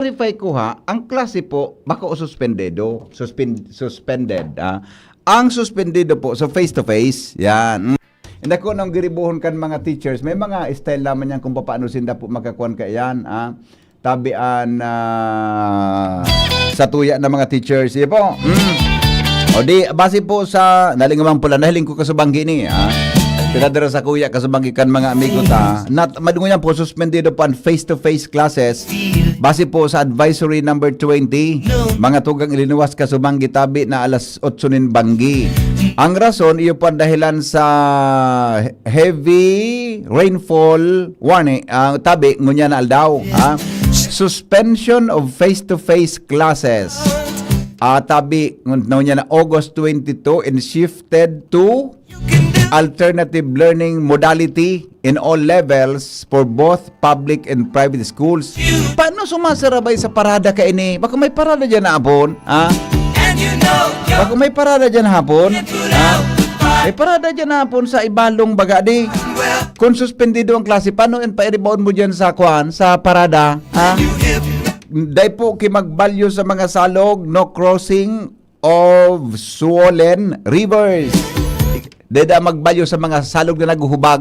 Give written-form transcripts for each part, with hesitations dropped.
Verify ko ha, ang klase po, baka o suspendido, suspended. Ang suspendido po, so face-to-face, yan. And ako nang giribuhon kan mga teachers, may mga style naman yan kung paano sinda po makakuan ka yan. Tabian sa tuya ng mga teachers. Sige po. O di, base po sa, nalingamang pula, nahiling ko kasubanggi ni, pinadara sa kuya kasubanggi kan mga amigo ta. Madungo yan po, suspendido po ang face-to-face classes. Base po sa advisory number 20, mga tugang ilinuwas kasubanggi tabi na alas 8 nin banggi. Ang rason, iyo po ang dahilan sa heavy rainfall warning, tabi, ngunya na aldaw. Suspension of face-to-face classes. Tabi, ngunya na August 22 and shifted to alternative learning modality in all levels for both public and private schools. Paano sumasarabay sa parada ka ini? Baka may parada dyan na hapon? Baka may parada dyan hapon? May parada dyan hapon sa ibalong bagadi. Kung suspendido ang klase, paano and pa-rebound mo dyan sa kwan, sa parada? Dahil po kimagbalyo sa mga salog, no crossing of swollen rivers. Deda magbalyo sa mga salog na naguhubag.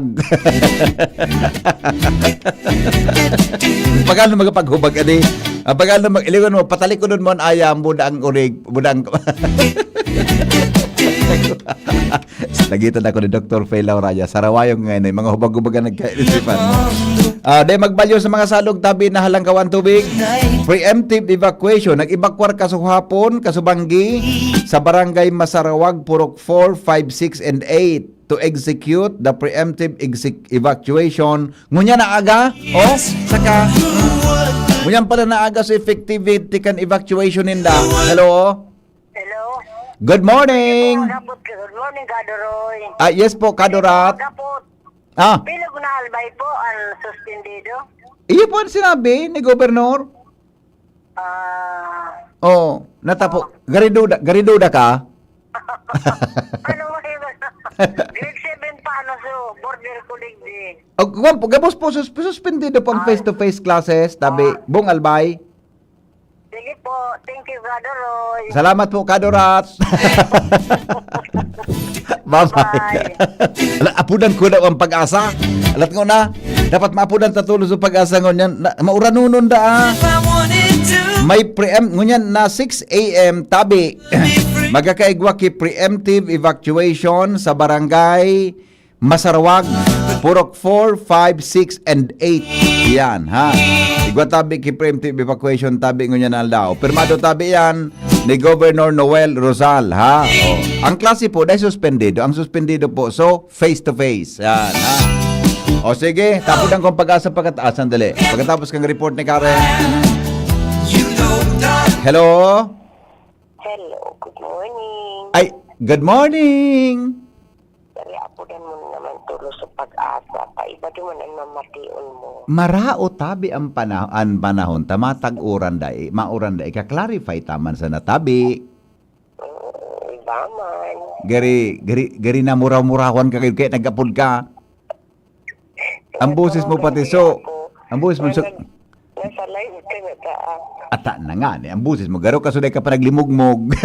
Pagano magapaghubag ani? Pagano mag-iliwan mo, patalikod mo ang ayam, budang urig, budang... Nagitan ako ni Dr. Fela Raya. Sarawayong ngayon, mga hubag-hubagan nagkaisipan. Dahil magbalyo sa mga salog, tabi na halangkawan tubig. Preemptive evacuation. Nag-evacuar kasuhapon, kasubanggi, sa barangay Masarawag, Purok 4, 5, 6, and 8 to execute the preemptive evacuation. Ngunya na aga, saka, ngunya pala na aga sa effectivity kan evacuation ninda. Hello? Hello? Good morning! Good morning, Kadoroy. Yes po, Kadorat. Kapot. Pila ko na albay po ang suspendido? Iyo po ang sinabi ni Gobernador. Natapo. Gariduda ka? Ano mo grade 7 pa, ano so, border colleague din. Gabos po, suspendido po ang face-to-face classes. Tabi, Bong Albay. Sige po, thank you, Kadoroy. Salamat po, Kadorat. Bye-bye. Apudan ko daw ang pag-asa. Alat ko na, dapat maapudan tatulo sa pag-asa ngunyan. Mauranunon da. May preempt, ngunyan na 6 a.m. tabi. Magkakaigwa ki preemptive evacuation sa barangay Masarawag, Purok 4, 5, 6, and 8. Yan, ha. Igwa tabi ki preemptive evacuation tabi ngunyan na aldaw. Pirmado tabi yan ni Governor Noel Rosal, ha. Ang klase po dahil suspendido. Ang suspendido po, so face-to-face. Yan, ha. Sige, tapudan kong pag-asa pagkataasan, dali. Pagkatapos kang report ni Karen. Hello? Hello, good morning. Ay, good morning! Dari apudan mo naman tulo sa pag-asa. Paiba di mo ang mamatiun mo. Marao tabi ang panahon, tamatag-uran dai, mauran dai, ka-clarify taman sa natabi. Ibaman. Gari na muraw-murawan ka kayo, kaya nagkapod ka. Ang boses mo pati so, ang boses mo so, Nasa live ka na ta. ata na nga, ang boses mo, garo ka so ka pa naglimugmog.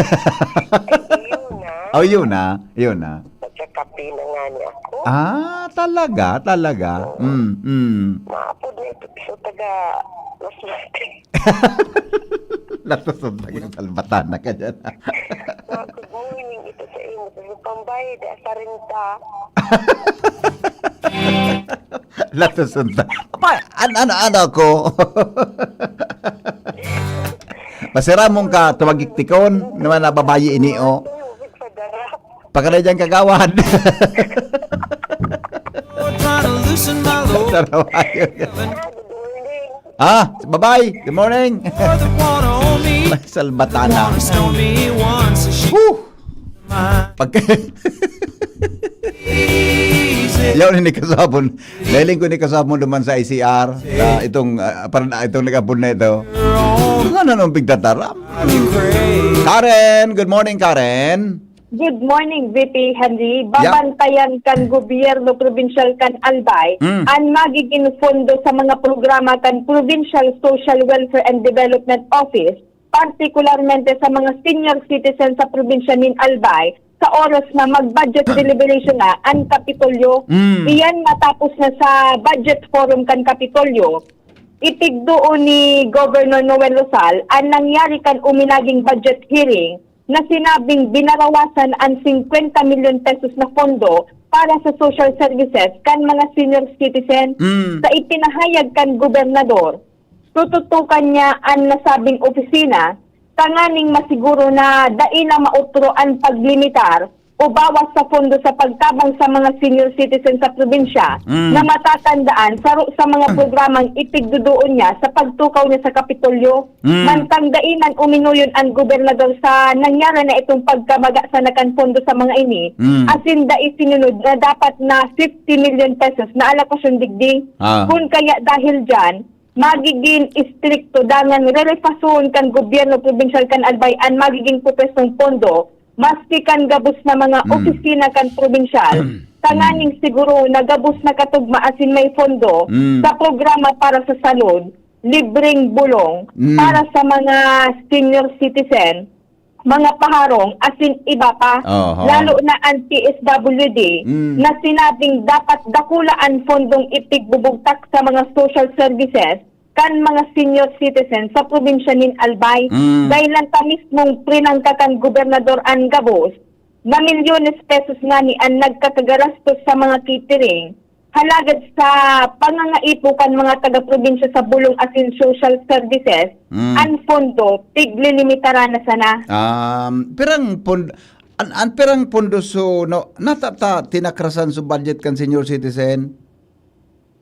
Yun na. Yun na. Sa kape na nga niya ako. Talaga. Maapod na ito. So, taga Los Mate. Latusod na yung salbatana ka dyan. Good morning ito sa iyo. Sa pambayad, sa rinta. Latusod na. Ano ko? Masira mong ka, tumagiktikon, naman nababayi ini o. Pagkala dyan kagawad. Bye-bye. Good morning. Salbatana. Yaw ni kasabon. Dahilin ko ni kasabon naman sa ICR. Itong nagapon na ito. Ano nung bigtataram? Karen. Good morning, Karen. Good morning, VP Henry. Babantayan kan gobyerno provincial kan Albay ang magiging pondo sa mga programa kan Provincial Social Welfare and Development Office, partikularmente sa mga senior citizens sa probinsya nin Albay, sa oras na mag-budget deliberation na ang Kapitolyo. Iyan matapos na sa budget forum kan Kapitolyo. Itigdoon ni Governor Noel Rosal ang nangyari kan uminaging budget hearing na sinabing binarawasan ang 50 million pesos na pondo para sa social services kan mga senior citizen. Sa ipinahayag kan gobernador, tututukan niya ang nasabing opisina tanganing masiguro na daila mautro ang paglimitar o bawas sa pondo sa pagtabang sa mga senior citizen sa probinsya na matatandaan sa mga programang itigdudoon niya sa pagtukaw niya sa Kapitolyo. Mantang dainan uminuyon ang gobernador sa nangyari na itong pagkamaga sa nakan pondo sa mga ini. Asin da isinunod na dapat na 50 million pesos na alokasyon digdi. Kung kaya dahil dyan, magiging istrikto dangan rerepasoon kan gobyerno provincial kan Albay ang magiging pupwestong pondo maski kan gabos na mga opisina kan probinsyal, tanganing siguro na gabos na katugma asin may pondo sa programa para sa salud, libreng bulong para sa mga senior citizen, mga paharong, asin iba pa, lalo na ang PSWD, na sinabing dapat dakulaan fondong itigbubugtak sa mga social services kan mga senior citizen sa probinsya nin Albay. Dahil lang ta mismong prinangkakan gobernador ang gabos na milyones pesos nga ni ang nagkakagarastos sa mga catering, halagad sa pangangaipo kan mga taga-probinsya sa bulong asin social services, ang pondo, tiglilimitaran na sana. Perang pondo, perang pondo so, no, natata tinakrasan so budget kan senior citizen?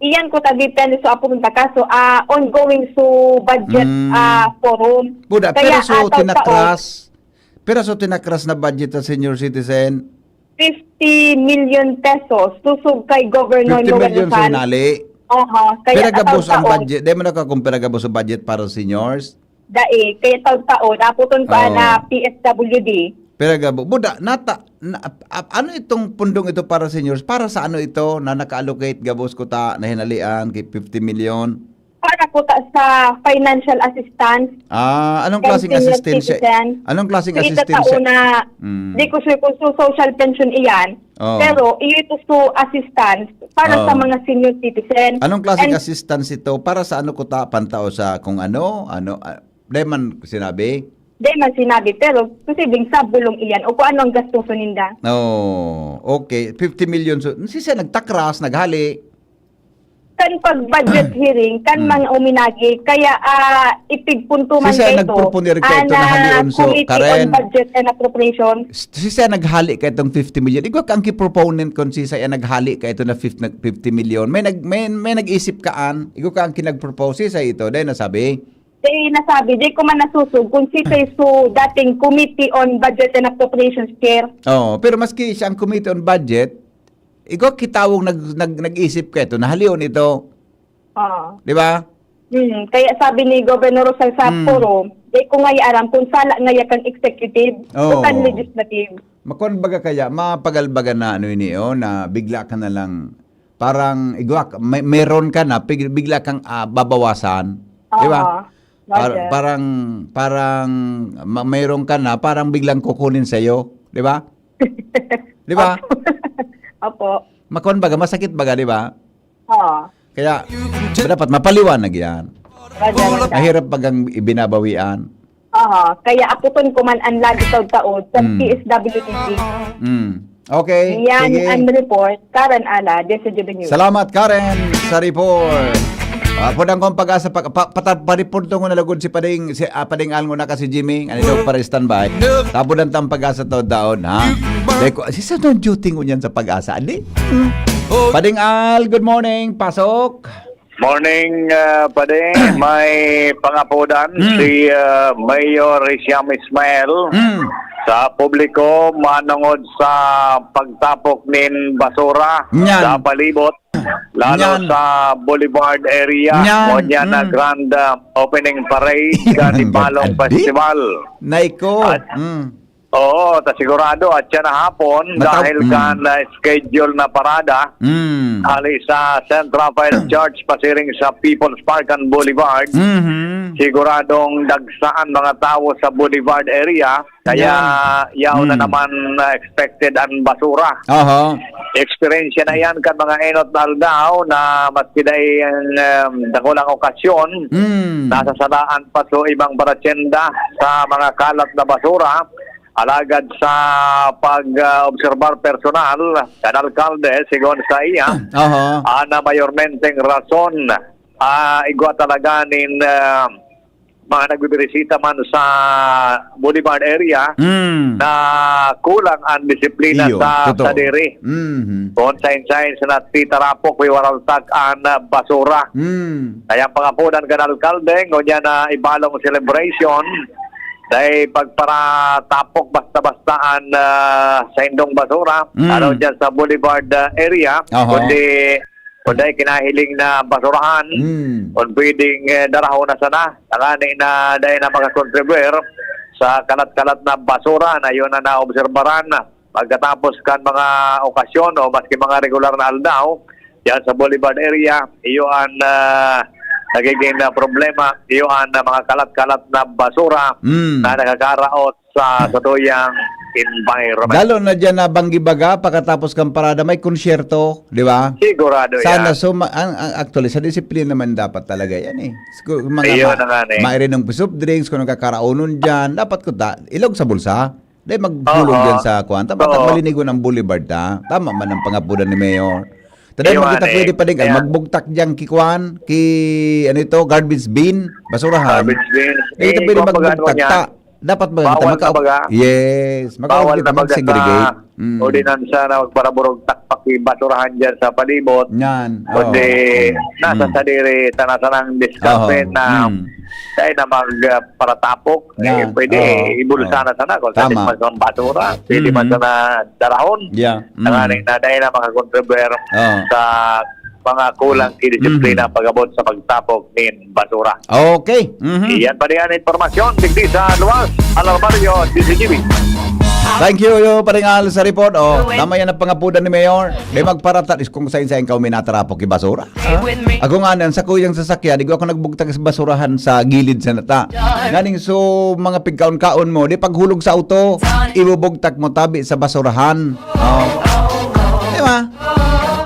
Iyan ko depende sa apunta kaso ongoing so budget forum. Buda, Kaya, pero so tinakras na budget sa senior citizen? 50 million pesos susug kay Governor 50 Noel million Rosal. sa nali. Kaya Pero gabos ang taon-taon, budget. Di mo nakakumpira gabos ang budget para sa seniors? kaya taon-taon, aputon pa na PSWD. Pero gabo, buda, ano itong pundong ito para seniors? Para sa ano ito na naka-allocate gabos ko ta na hinalian kay 50 million? Para po sa financial assistance. Anong kay klaseng senior assistance? citizen. Anong klaseng So, assistance? itatao na, di ko sure kung social pension iyan, pero ito so assistance para sa mga senior citizen. Anong klaseng And assistance ito? Para sa ano ko ta pantao sa kung ano? Di man sinabi? di man sinabi, pero posibleng sa bulong iyan o kung anong gastusin ninda. Okay. 50 million. So, siya nagtakras, naghali. Kan pag-budget hearing, kan mga uminagi, kaya ipigpuntuman Siya ito, nagproponer ka ito na halion. So, Committee Karen, on Budget and Appropriation. siya naghali ka itong 50 million. Ikaw kang ki-proponent kung siya naghali ka ito na 50 million. May nag-isip kaan. Ikaw kang kinag-propose sa ito. Dahil nasabi, Di nasabi, di ko man nasusog kung si so dating Committee on Budget and Appropriations Chair. pero maski siya ang Committee on Budget, ikaw kitawong nag-isip ka ito, nahalion ito. Di ba? Kaya sabi ni Governor Rosal sa forum, di ko nga aram kung sala nga kang executive o kan legislative. Makon baga kaya, mapagalbaga na ano ini na bigla ka na lang, parang igwak, meron ka na, bigla kang babawasan. Di ba? Parang mayroon ka na, parang biglang kukunin sa iyo, 'di ba? 'Di ba? Opo. Makon baga, masakit baga, 'di ba? Kaya dapat mapaliwanag 'yan. Mahirap bagang ibinabawian. Kaya aputon ko man ang lagi taon sa PSWTC. Okay. Yan Sige. ang report, Karen Ala, Desiree News. Salamat Karen sa report. Pudang kong pag-asa pariport ko nalagod si Pading Almo na kasi Jimmy ano para standby. Tapudan tang pag-asa taon ha. Deko si sa non duty ngunyan sa pag-asa ali. Pading Al, good morning. Pasok. Morning, Padeng. May pangapudan si Mayor Risiam Ismail sa publiko manungod sa pagtapok nin basura sa palibot. Lalo sa Boulevard area, mo niya na grand opening parade sa Tipalong Festival. Naiko. Oo, sigurado at siya na hapon dahil kan schedule na parada ali sa St. Raphael Church pasiring sa People's Park and Boulevard. Siguradong dagsaan mga tao sa Boulevard area kaya yaw na naman expected ang basura. Experience na yan kan mga enot na aldaw na maski dahi ang dakulang okasyon nasa salaan pa so ibang baratsenda sa mga kalat na basura. Alagad sa pag-obserbar personal, kan alkalde, sigon sa iya, na mayormenteng rason, igwa talaga nin mga nagbibirisita man sa Boulevard area na kulang ang disiplina sa diri. Kung sign na titarapok, may waraltak ang basura. Kaya pangapunan kan alkalde, ngunyan na ibalong celebration, dahil pagparatapok basta-bastaan sa indong basura, ano dyan sa Boulevard area, kundi kinahiling na basurahan, kung pwedeng darahon na sana, nakani na dahil na makakontribuer sa kalat-kalat na basura na yun na naobserbaran pagkatapos kan mga okasyon o maski mga regular na aldaw, dyan sa Boulevard area, iyon nagiging problema, iyon mga kalat-kalat na basura na nakakaraot sa tuyang environment. Lalo na dyan na Banggi-Baga, pagkatapos kang parada, may konsyerto, di ba? Sigurado sana, yan. so, actually, sa disiplina naman dapat talaga yan eh. Iyon na nga eh. Mayroon ng soft drinks, kung nagkakaraunon dyan, dapat ko ilog sa bulsa. Dahil maghulog yan sa kwanta. Ba't malinigo ng boulevard ta? Tama man ang pangapunan ni Mayor. Tadaan mo kita pwede pa rin, magbugtak dyan kikwan, ano ito, garbage bin, basurahan. Garbage bin. Kita pwede magbugtak ta. Dapat ba bawal na baga? Yes. Bawal na baga mag-segregate. sa ordinansa na magparaburog takpaki basurahan dyan sa palibot. Yan. Kundi nasa sadiri, tanasanang discount na dahil na magparatapok, pwede ibulsa na sana kung sa man sa basura, pwede man sana darahon. Nanganing na dahil na makakontribuer sa mga kulang disiplina pag-abot sa pagtapok ng basura. Okay. Iyan pa rin ang informasyon. Digdi sa luwas, Alarmario, DCGB. Thank you, paringal sa report. Tama yan ang pangapunan ni Mayor. Di magparata, kung sa'yo kami natarapok basura. Ako nga nan, sa kuyang sasakyan, di ko ako nagbugtag sa basurahan sa gilid sa nata. Ganing so, mga pigkaon-kaon mo, di paghulog sa auto, ibubugtag mo tabi sa basurahan. Di ba?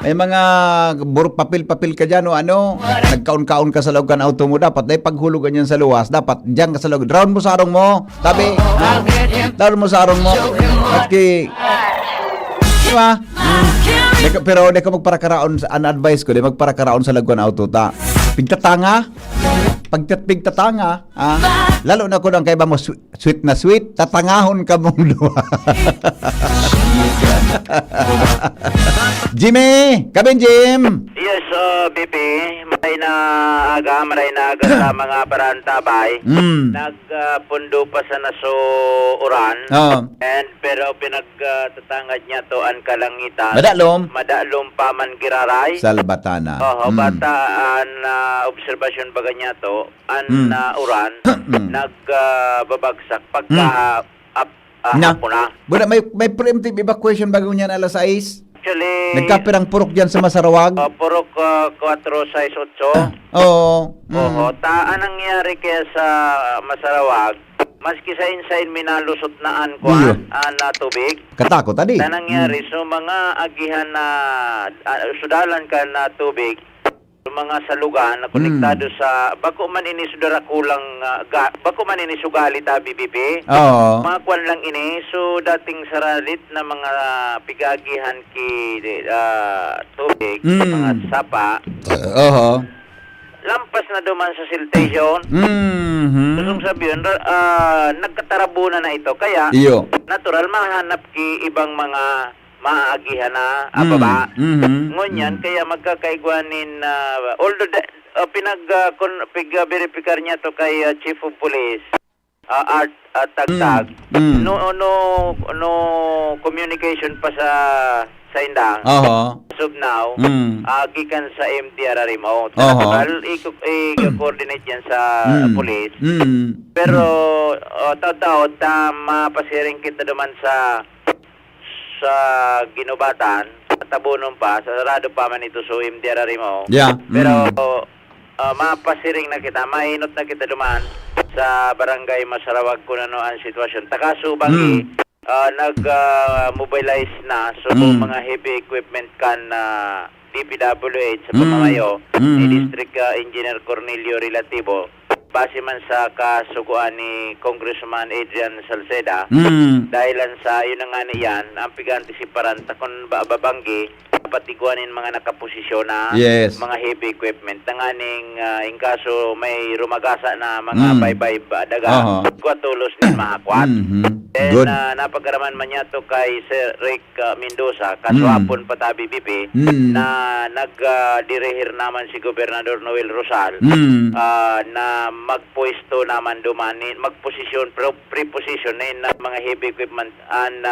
May mga papel-papel ka dyan o nagkaon-kaon ka sa loob ng auto mo, dapat dahil paghulugan yan sa luwas, dapat dyan ka sa loob. Drown mo sa arong mo, tabi. Drown mo sa arong mo. At di ba? Pero di ka magparakaraon, an-advise ko, di magparakaraon sa lagwan auto ta. Pigtatanga, pigtatanga, lalo na ko lang kay ba mo sweet na sweet, tatangahon ka mong luwa. Jimmy! Kabin, Jim! Yes, BP. Maray na aga sa mga parantabay. Nagpundo pa sa naso uran. And pero pinagtatangad niya to ang kalangitan. Madalom pa man giraray. Salbatana. Bataan obserbasyon baga niya to. An uran. Nagbabagsak pagka hapon na. Buna, may preemptive evacuation bago niyan alas 6? Actually, nagkapirang purok dyan sa Masarawag? Purok 468. Oo. Anong nangyari kaya sa Masarawag, maski sa inside minalusot na na tubig. Katako tadi. Anong nangyari, so mga agihan na sudalan ka na tubig, mga salugan na konektado sa bako man ini sudara kulang bako man ini sugali ta BBP. Mga kwan lang ini so dating saralit na mga pigagihan ki tubig mga sapa. Lampas na duman sa siltation. Kusong sabihin nagkatarabunan na ito kaya natural mahanap ki ibang mga maagihan na ababa. Ngunyan kaya magkakaigwanin although pinag-verify niya to kay Chief of Police Art Tagtag. No communication pa sa indang. As of now, gikan sa MTR remote. Natural i-coordinate yan sa police. Pero taon-taon mapasiring kita duman sa ginubatan, tabunon pa, sa sarado pa man ito so imdiara mo. Yeah. Pero mapasiring na kita, mainot na kita duman sa barangay Masarawag kung ano ang sitwasyon. Takasubangi, nag-mobilize na, so mga heavy equipment kan DPWH sa pamamayo ni District Engineer Cornelio Relativo, base man sa kasuguan ni Congressman Adrian Salceda, dahilan sa yun nga niyan, ang pig-antisiparan kung babanggi, patiguanin mga nakaposisyon na Yes. mga heavy equipment. Tanganing in kaso may rumagasa na mga baybay daga, kwatulos ni makakwat. Then, Good. napagaraman man niya to kay Sir Rick Mendoza, kaswapon patabi BP, na nag-direhir naman si Gobernador Noel Rosal, na magpuesto naman dumanin, magposisyon, preposition na mga heavy equipment and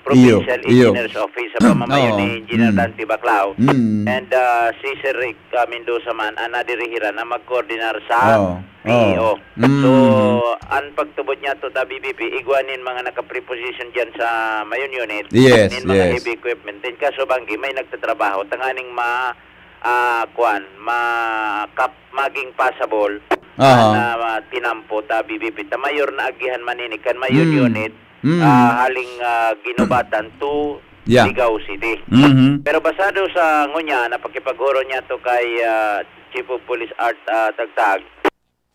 Provincial Engineer's Office sa pamamayo ni Engineer Dante Baclao. And si Sir Rick Mendoza man ang nadirihiran na mag-coordinar sa PEO. So, ang pagtubod niya to ta BBP, igwanin mga naka-preposition dyan sa mayon unit, Yes, din mga yes. heavy equipment. Din kaso banggi, may nagtatrabaho, tanganing maging passable na tinampo ta BBP. Ta mayor na agihan maninikan, mayon unit, haling ginubatan to Ligaw City. Pero basado sa ngunya, napakipaguro niya to kay Chief of Police Art Tagtag,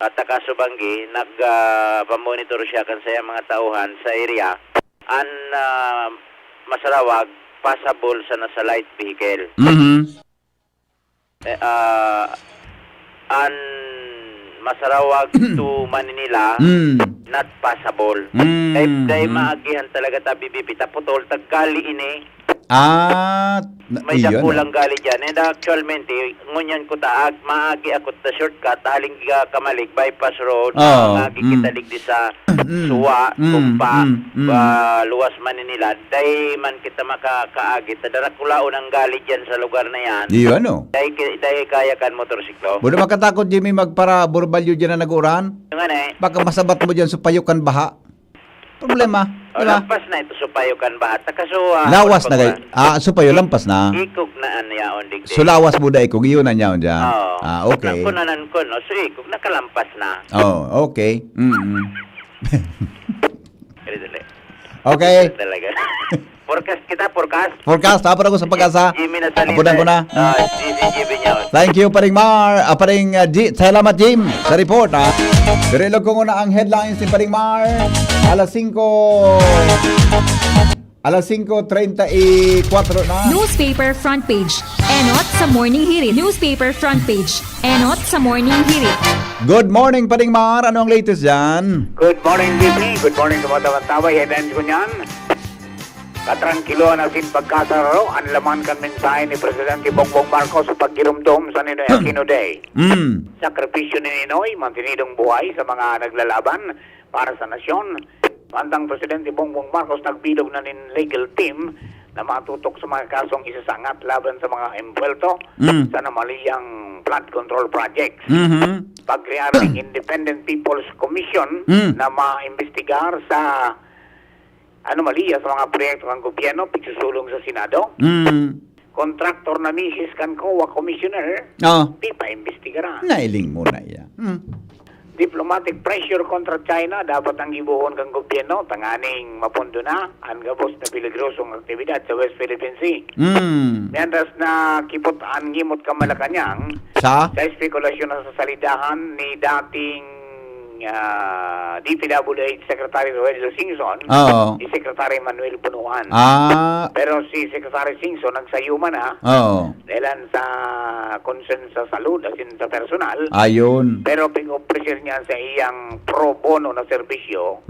at Takasubanggi, nag-pamonitor siya kan sa mga tauhan sa area, an Masarawag, passable sa nasa light vehicle. An Masarawag to Manila, not passable. Dahil maagihan talaga ta BBP, taputol, taggali ini, may dakulang gali dyan. And actualmente, ngunyan ko taag, maagi ako ta shortcut, haling kamalig, bypass road, maagi kita ligdi sa Suwa, Tumpa, Luwas Manila. Dahil man kita makakaagi, tadarakulaon ang gali dyan sa lugar na yan. Iyo ano? Dahil kaya kan motorsiklo. Budo makatakot, Jimmy, magpara burbalyo dyan na nag-uran? Yung ano Baka masabat mo dyan sa payukan baha. Problema. Diba? lampas na ito, supayo kan ba? Kaso, Lawas na kayo. Supayo, lampas na. ikog na ano yaon digdi. So, lawas mo da ikog. Iyon na niya dyan. Oo. Okay. Nakunanan ko, no? So, ikog, nakalampas na. Okay. Dali. Okay. Talaga. Forecast kita, forecast. Forecast, tapos ako sa pag-asa. Jimmy na salita. Apunan ko na. Jimmy niya. Thank you, paring Mar. Paring salamat, Jim, sa report. Direlog ko muna ang headlines ni paring Mar. Alas 5:34 na. Newspaper front page. Enot sa morning hirit. Newspaper front page. Enot sa morning hirit. Good morning, paring Mar. Ano ang latest dyan? Good morning, Jimmy. Good morning sa mga tawang-taway. Headlines ko niyan. Katrangkilo na sin pagkasaro, ang laman kan mensahe ni Presidente Bongbong Marcos sa pagkirumdom sa Ninoy Aquino Day. Sakripisyo ni Ninoy, mantinidong buhay sa mga naglalaban para sa nasyon. Mandang Presidente Bongbong Marcos nagbilog na nin legal team na matutok sa mga kasong isasangat laban sa mga empuelto sa namaliyang flood control projects. Pagkrear ng Independent People's Commission na maimbestigar sa anomalya sa mga proyekto ng gobyerno, pagsusulong sa Senado. Kontraktor na misis kan COA Commissioner, di pa imbestigaran. Nailing mo na yan. Diplomatic pressure kontra China, dapat ang ibuhon kang gobyerno, tanganing mapundo na ang gabos na peligrosong aktibidad sa West Philippine Sea. Mientras na kipot ang ngimot ka Malacanang, Sa spekulasyon na sa salidahan ni dating DPWH Secretary Rogelio Singson, si Secretary Manuel Bunuan. Pero si Secretary Singson nagsayuma na dahil sa concern sa salud asin sa personal. Ayun. Pero ping-officer niya sa iyang pro bono na serbisyo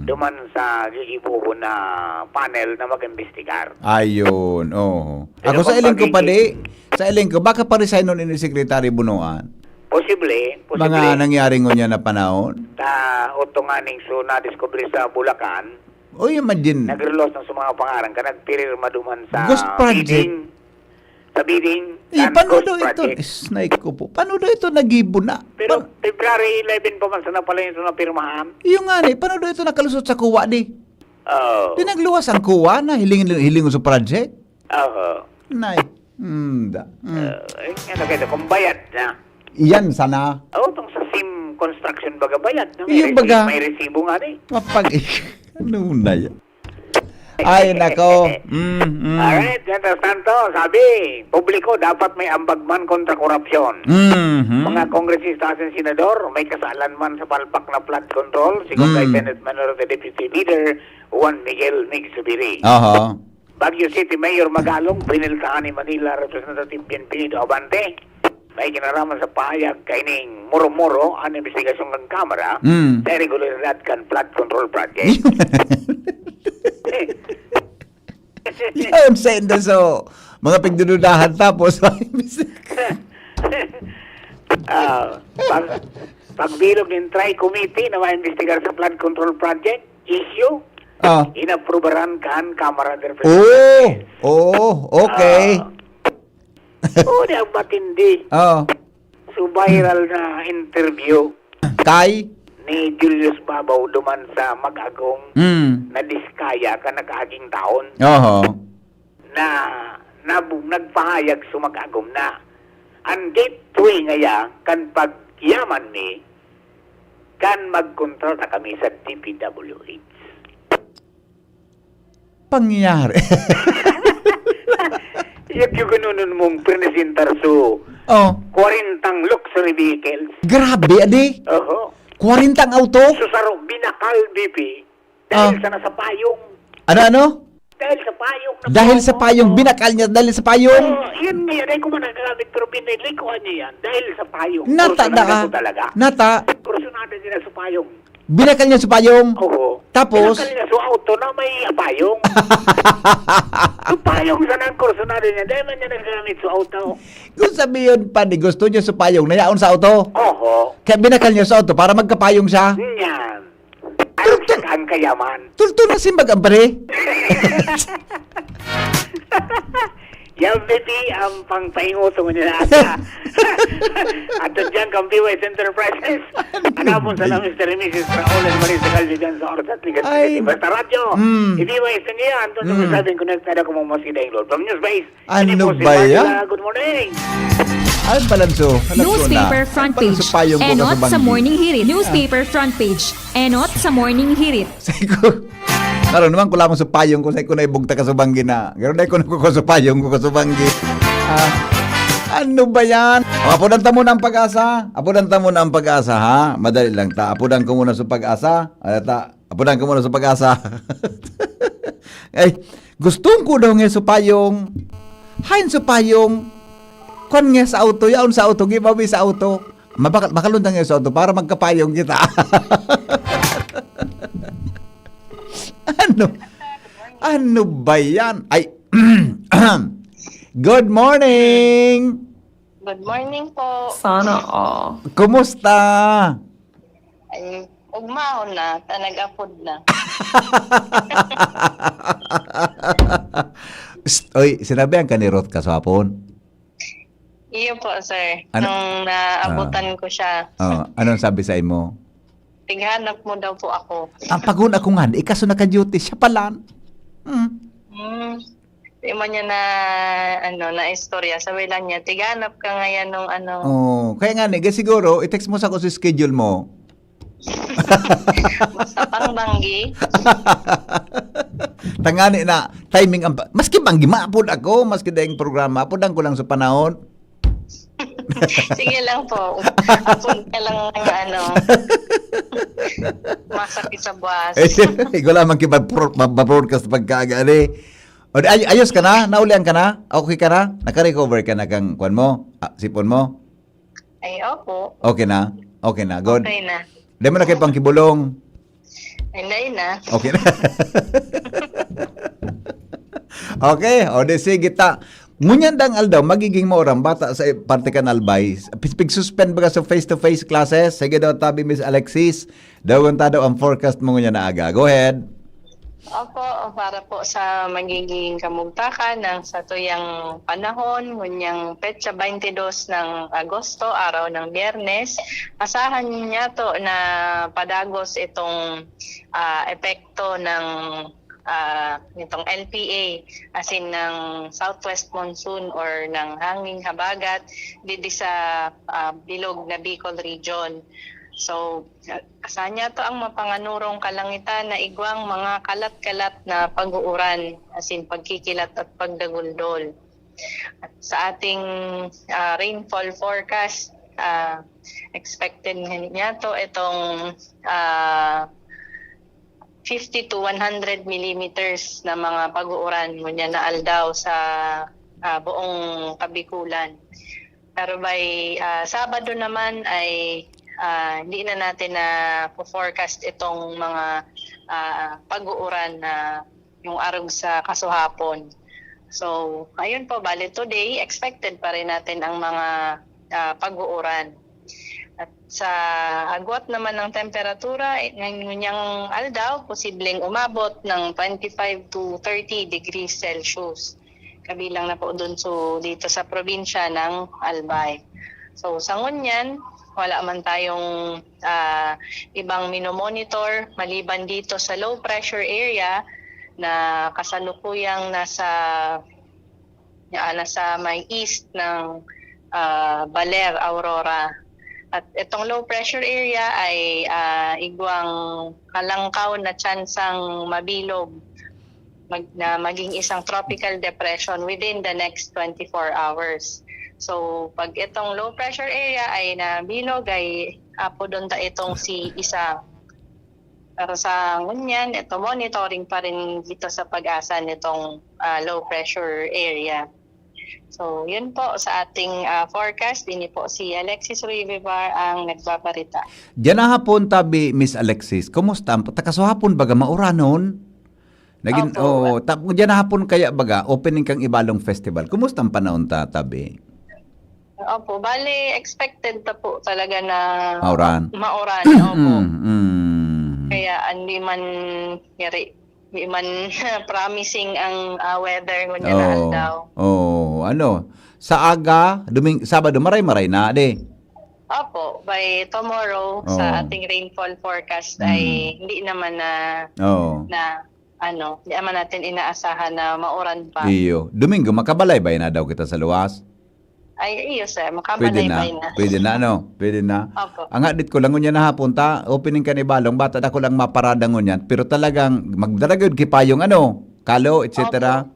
duman sa gigibuhon na panel na mag-imbestigar. Ayun. Pero Ako sa kung iling ko pagiging- sa iling ko, baka pa-resign nun ni Secretary Bunuan? Posible. Mga nangyari niya na panahon? Utunganing so na-discover sa Bulacan, O yun man din. nagrelos ng mga pangarang ka, nagpirirma duman sa Ghost project. bidding sa bidding Paano Ghost daw ito? Project. Snake ko po. Paano daw ito nagibo na? Pero February 11 pa man sana pala ito na pirmahan. Yung nga ni, paano daw ito nakalusot sa kuwa di? Oh. Di nagluwas ang kuwa na hiling sa project? Oh. Nay. Ano kayo, kung bayad na. Iyan sana. Oh, itong sa SIM construction baga bayad. No? Yung baga. May resibo nga di. Mapag... ano na yan? Ay, nako. Alright, Senator Santos, sabi, publiko dapat may ambag man kontra korupsyon. Mga kongresista at senador, may kasalan man sa palpak na flood control, sigon kay Senate Minority Deputy Leader Juan Miguel Migsubiri. Aha. Baguio City Mayor Magalong, piniltaan ni Manila Representative Bienvenido Abante, may kinaraman sa pahayag kaining muro-muro ang investigasyon ng Kamara sa irregularidad kan flood control project. Yan sa endo so mga pigdududahan tapos pagbilog ng Tri-Committee na maimbestigar sa flood control project issue, inaprubaran kan Kamara de Representantes. Okay. Di ang matindi. So viral na interview Kay? ni Julius Babaw duman sa Mag-agong na diskaya ka nakaaging taon na nagpahayag sa Mag-agong na ang gateway ngaya kan pagyaman mi kan magkontrata kami sa DPWH. Pangyari. Yung ganun mong presentar so 40 luxury vehicles. Grabe, adi. 40 ang auto? Susaro, binakal, BP. Dahil sa nasa payong. Ano? Dahil sa payong. Dahil sa payong, binakal niya dahil sa payong? Yan nga yan. Ay, kung managamit, pero binilikuan niya yan. Dahil sa payong. Nata na ka? Talaga. Nata? Kursunada nila sa payong. Binakal niya sa payong? Oo. Tapos? Binakal niya sa auto na may payong. Yung payong sa nang kursunada niya. Dahil man niya nagagamit sa auto. Kung sabihin pa, di gusto niya sa payong, nayaon sa auto? Oo. Kaya binakal niya sa auto para magkapayong siya? Yan. Alam siya ang kayaman. Tulto na simbag ang pare. Yan, baby, ang pangpahinguto mo nila ata. At dyan, Kampiway Enterprises. Anapon sa namin Mr. and Mrs. Raul and Marisa Calvi dyan sa Oras at Ligas. Ay. Basta radyo. Ibiway sa niya. Anton sa masabing connected ako mga masida yung Lord. From Newsbase. Ano Ini po si ba Marla. yan? Good morning. Ay, balanso. Newspaper front page. Enot sa morning hirit. Newspaper front page. Enot sa morning hirit. Saiko. Karon naman kula mo sa payong ko sa ko na ibugta ka sa banggi na. Karon dai ko na ko sa payong ko sa banggi. Ano ba yan? Apudan ta muna ang pag-asa. Apudan ta muna ang pag-asa ha. Madali lang ta. Apudan ko muna sa pag-asa. Apudan ko muna sa pag-asa. Ay, gustong ko daw nga sa payong. Hain sa payong. Kon nga sa auto, yaon sa auto, giveaway sa auto. Makalundang nga sa auto para magkapayong kita. Ano ba yan? Ay, good morning! Good morning po. Sana all. Kumusta? Ay, ugmaon na, tanag-apod na. Oy, sinabihan ka ni Ruth kasapon? Iyo po, sir. Ano? Nung naabutan ko siya, Anong sabi sa imo? tighanap mo daw po ako. Ang pagun ako nga, ikaso naka-duty, siya pala. Di man niya na istorya. Sabi lang niya, tighanap ka ngayon nung Kaya nga siguro, i-text mo sa ko sa schedule mo. basta pangbanggi. Tangani na, timing, maski banggi, maapod ako, maski dahing programa, apodan ko lang sa panahon. Sige lang po. Apod ka lang ng masakit sa buwas. Ikaw lamang kipag-broadcast pagkagani. Ayos ka na? Naulian ka na? Okay ka na? Naka-recover ka na kang kwan mo? Sipon mo? Ay, opo. Okay na? Okay na, good. Okay na. Di mo na kayo pang kibulong. Hindi na. Okay na. Okay, o de sige ta. Ngunyan dang aldaw, magiging mo orang bata sa parte ka nalbay. Pig-suspend ba ka sa face-to-face classes? Sige daw tabi, Miss Alexis. Dawan ta daw ang forecast mo ngunyan na aga. Go ahead. Opo, para po sa magiging kamugtakan ng satuyang panahon, ngunyang petsa 22 ng Agosto, araw ng Biyernes, asahan niya to na padagos itong epekto ng nitong LPA, as in ng southwest monsoon or ng hanging habagat dito sa bilog na Bicol region. So, asahan niya to ang mapanganurong kalangitan na igwang mga kalat-kalat na pag-uuran, as in pagkikilat at pagdaguldol. At sa ating rainfall forecast, expected niya to itong 50 to 100 millimeters na mga pag-uuran ngunyan na aldaw sa buong Kabikulan. Pero by Sabado naman ay hindi na natin na forecast itong mga pag-uuran na yung arog sa kasuhapon. So, ayun po, bali today, expected pa rin natin ang mga pag-uuran. At sa agwat naman ng temperatura, ngayong aldaw, posibleng umabot ng 25 to 30 degrees Celsius. Kabilang na po dun dito sa probinsya ng Albay. So, sa ngunyan, wala man tayong ibang minomonitor maliban dito sa low pressure area na kasalukuyang nasa may east ng Baler, Aurora. At itong low pressure area ay igwang kalangkaw na tsansang mabilog na maging isang tropical depression within the next 24 hours. So, pag itong low pressure area ay nabilog, ay apo doon itong si Isang. Pero sa ngunyan, ito monitoring pa rin dito sa pag-asa nitong low pressure area. So, yun po sa ating forecast. Dini po si Alexis Rivivar ang nagbabarita. Diyan na hapon tabi, Miss Alexis. Kumusta? Takaso hapon baga mauranon? Naging diyan na hapon kaya baga opening kang Ibalong Festival. Kumusta ang panahon tabi? Opo, bali expected ta po talaga na Mauran. Opo. Kaya hindi man promising ang weather ngunyan na aldaw. Sa aga, Sabado maray-maray na de. Opo, by tomorrow sa ating rainfall forecast ay hindi naman hindi naman natin inaasahan na mauran pa. Iyo. Domingo makabalay ba na daw kita sa luwas? Ay, iyo sir, makabalay-bay na. Pwede na, Pwede na. Opo. Ang adit ko lang ngunyan na hapon opening ka ni Balong, bata ako lang maparada ngunyan, pero talagang magdaragod kipayong kalo, etc.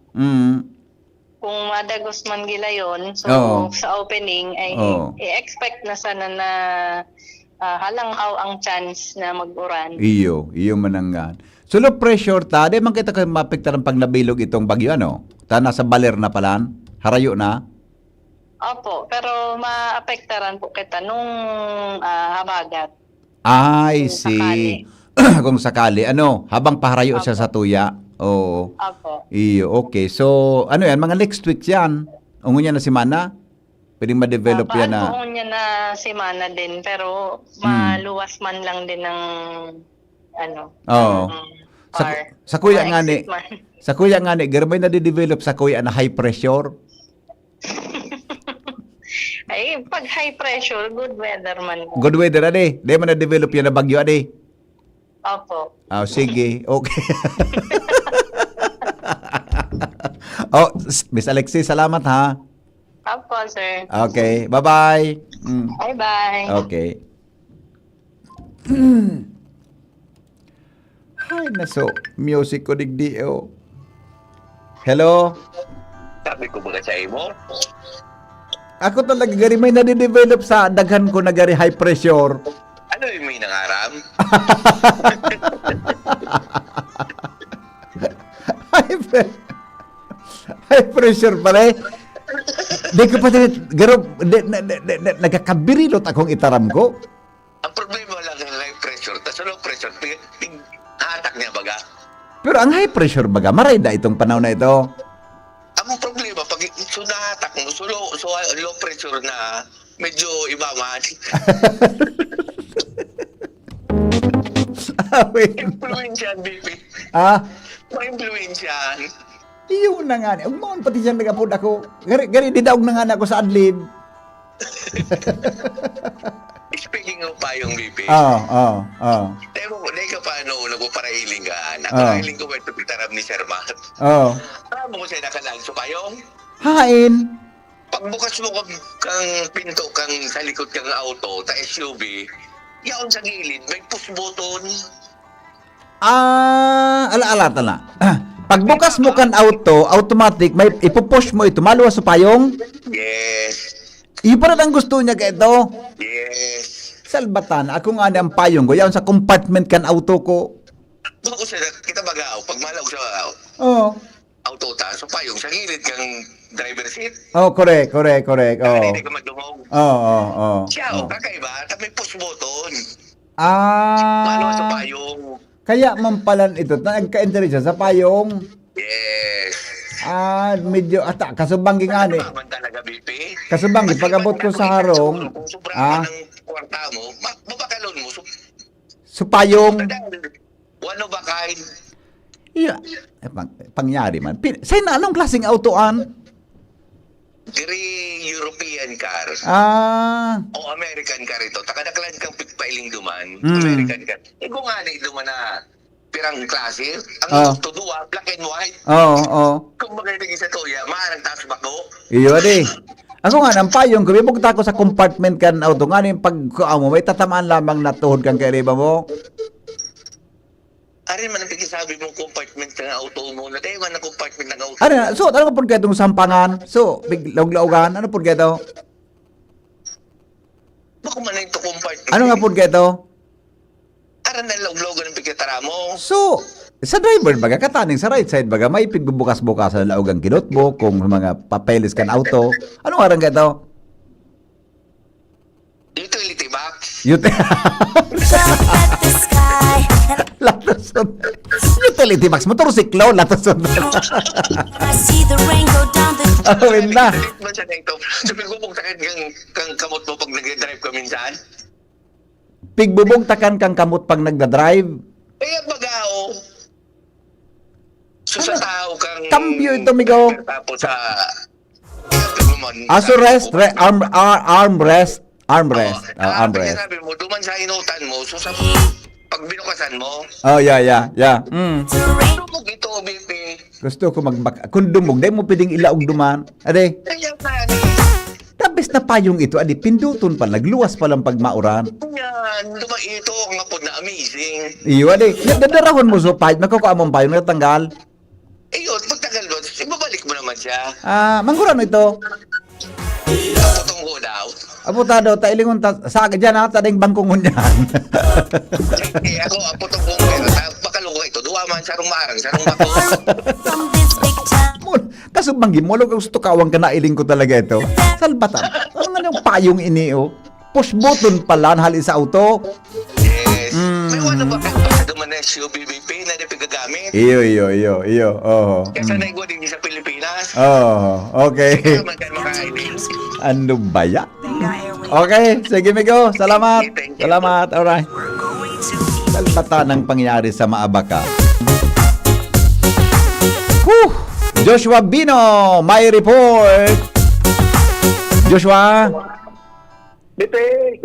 Kung madagos man gila yun, so sa opening ay i-expect na sana na halanghaw ang chance na mag-uran. Iyo manangan. So low pressure di man kita mapektar ng pagnabilog itong bagyo Ta nasa Baler na palan, harayo na. Opo, pero maapektaran po kita nung habagat. I Kung see. Kung sakali, habang paharayo siya sa tuya. Oo. Opo. Iyo, okay. So, yan, mga next week yan. Ungo na si Mana? Pwedeng ma-develop yan na. Paano niya na si Mana din, pero maluwas man lang din ng Sa kuya nga ni, garbay na di-develop sa kuya na high pressure. Ay, pag high pressure, good weather man. Good weather, ade. Di man na-develop yan na bagyo, ade. Opo. Sige. Okay. Miss Alexis, salamat ha. Opo, sir. Okay, bye-bye. Bye-bye. Okay. Ay, music ko digdi, Hello? Sabi ko ba sa imo? Ako talaga gari may nade-develop sa daghan ko na gari high pressure. Ano yung may nangaram? High pressure pala Di ko pa nagkakabirilot akong itaram ko. Ang problema lang ng high pressure, tas low pressure, hatak niya baga. Pero ang high pressure baga, maray da itong panahon na ito. Ang problema, pag nahatak mo, low pressure na, medyo ibaman. Influensya, baby. Ma-influensyahan. Iyon na nga. Ang mga pati siya nagapod ako. Gari didaog na nga ako sa adlib. Speaking of payong BP, Oo. tayo mo, dahil ka paano nagpaparailing ka? Ako Ah. rahiling ko ba ito pitarap ni Sir Matt? Oo. Alam mo siya nakalaan sa payong? Hain. Pagbukas mo kang pinto kang sa likod kang auto, ta SUV, yaon sa gilid, may push button. Ala-ala tala. Pagbukas mo kan auto, automatic, may ipupush mo ito, maluwas sa payong. Yes. Iyon pa rin ang gusto niya ka ito. Yes. Salbatan, ako nga ang payong ko, yaon sa compartment kan auto ko. Bako siya, kita bagao, pag malaw sa Oo. auto ta, so payong sa gilid kang driver seat, Oh, correct. Oh. hindi ka madumog. Oo. Siya, kakaiba, tapos may push button. Maluwas sa payong. Kaya mampalan ito, nagka-interest siya sa payong. Yes. Medyo, kasubanggi nga ni. Naman talaga, BP. Kasubanggi, pagabot ko sa harong, Kung sobrang ka ng kwarta mo, mabakalon mo. So, supayong. one of a kind. Yeah. Pangyari man. Say na, anong klaseng autoan? Diri European car. O American car ito. Takadaklan kang pigpailing duman. American car. Kung nga na duman na pirang klase, ang gusto duwa, black and white. Oo. Kung magaling sa toya, maarang taas bako. Iyo, di. Ako nga, ng payong, kumibog ko sa compartment kan auto. Nga yung pagkuha mo, may tatamaan lamang na tuhod kang kairiba mo. Arin man ang pigisabi mong compartment ng auto mo. Na tayo man ang compartment ng auto. Ano po itong sampangan? So, laug-laugan, ano po ito? Bako man na ito compartment. Ano nga po ito? Aran na laug-laugan ng pigkatara mo. So, sa driver baga, kataning sa right side baga, may pigbubukas-bukas na laugang kinotbo, kung mga papeles kan auto. Ano nga rin ito? Utility box. Latoson. Utility box, motorsiklo, latoson. Awin na. Man siya na ito. Sabi ko kung takit kang kamot mo pag nag-drive ka minsan. Pigbubong takan kang kamot pag nagda-drive. Eh, bagao. So sa tao kang... Cambio ito, migo. Tapos sa... Aso rest, armrest. Armrest. Armrest. Sabi mo, duman sa inutan mo, so sa... Pag binukasan mo, Oh, yeah. dumog ito, BP. Gusto ko kung dumog, dahil mo pwedeng ilaog duman. Ade, Kaya na, tabes na payong ito, adi, pinduton pa, nagluwas pa lang pag mauran. yan, dumag ito, ang apod na amazing. Iyo, adi, dadarahon mo so payong, nakukuha mong payong, natanggal. Eh yun, pagtagal mo, ibabalik mo naman siya. Manggurano ito? Putong ko daw. Aputado, tailingon sa dyan ha, tading bangkungon yan. Eh ako, putong ko, pero bakalungo ito, duwa man, sarong maarang, sarong bako. Kasubanggi mo, gusto kawang ka nailing ko talaga ito. Salbatan, ano nga yung payong ini, oh? Push button pala, hali sa auto. Yes. May wala ba kayo duman na SUV-BP na di pigagamit? Iyo, oh. Kaya sanay ko din sa Pilipinas. Oh, okay. Kaya naman kayo makainin. Ano ba yan? Okay, sige Migo. Salamat. Thank you. Salamat. Alright. Salbata ng pangyari sa Maabaka. Whew! Joshua Bino, may report. Joshua. Bite,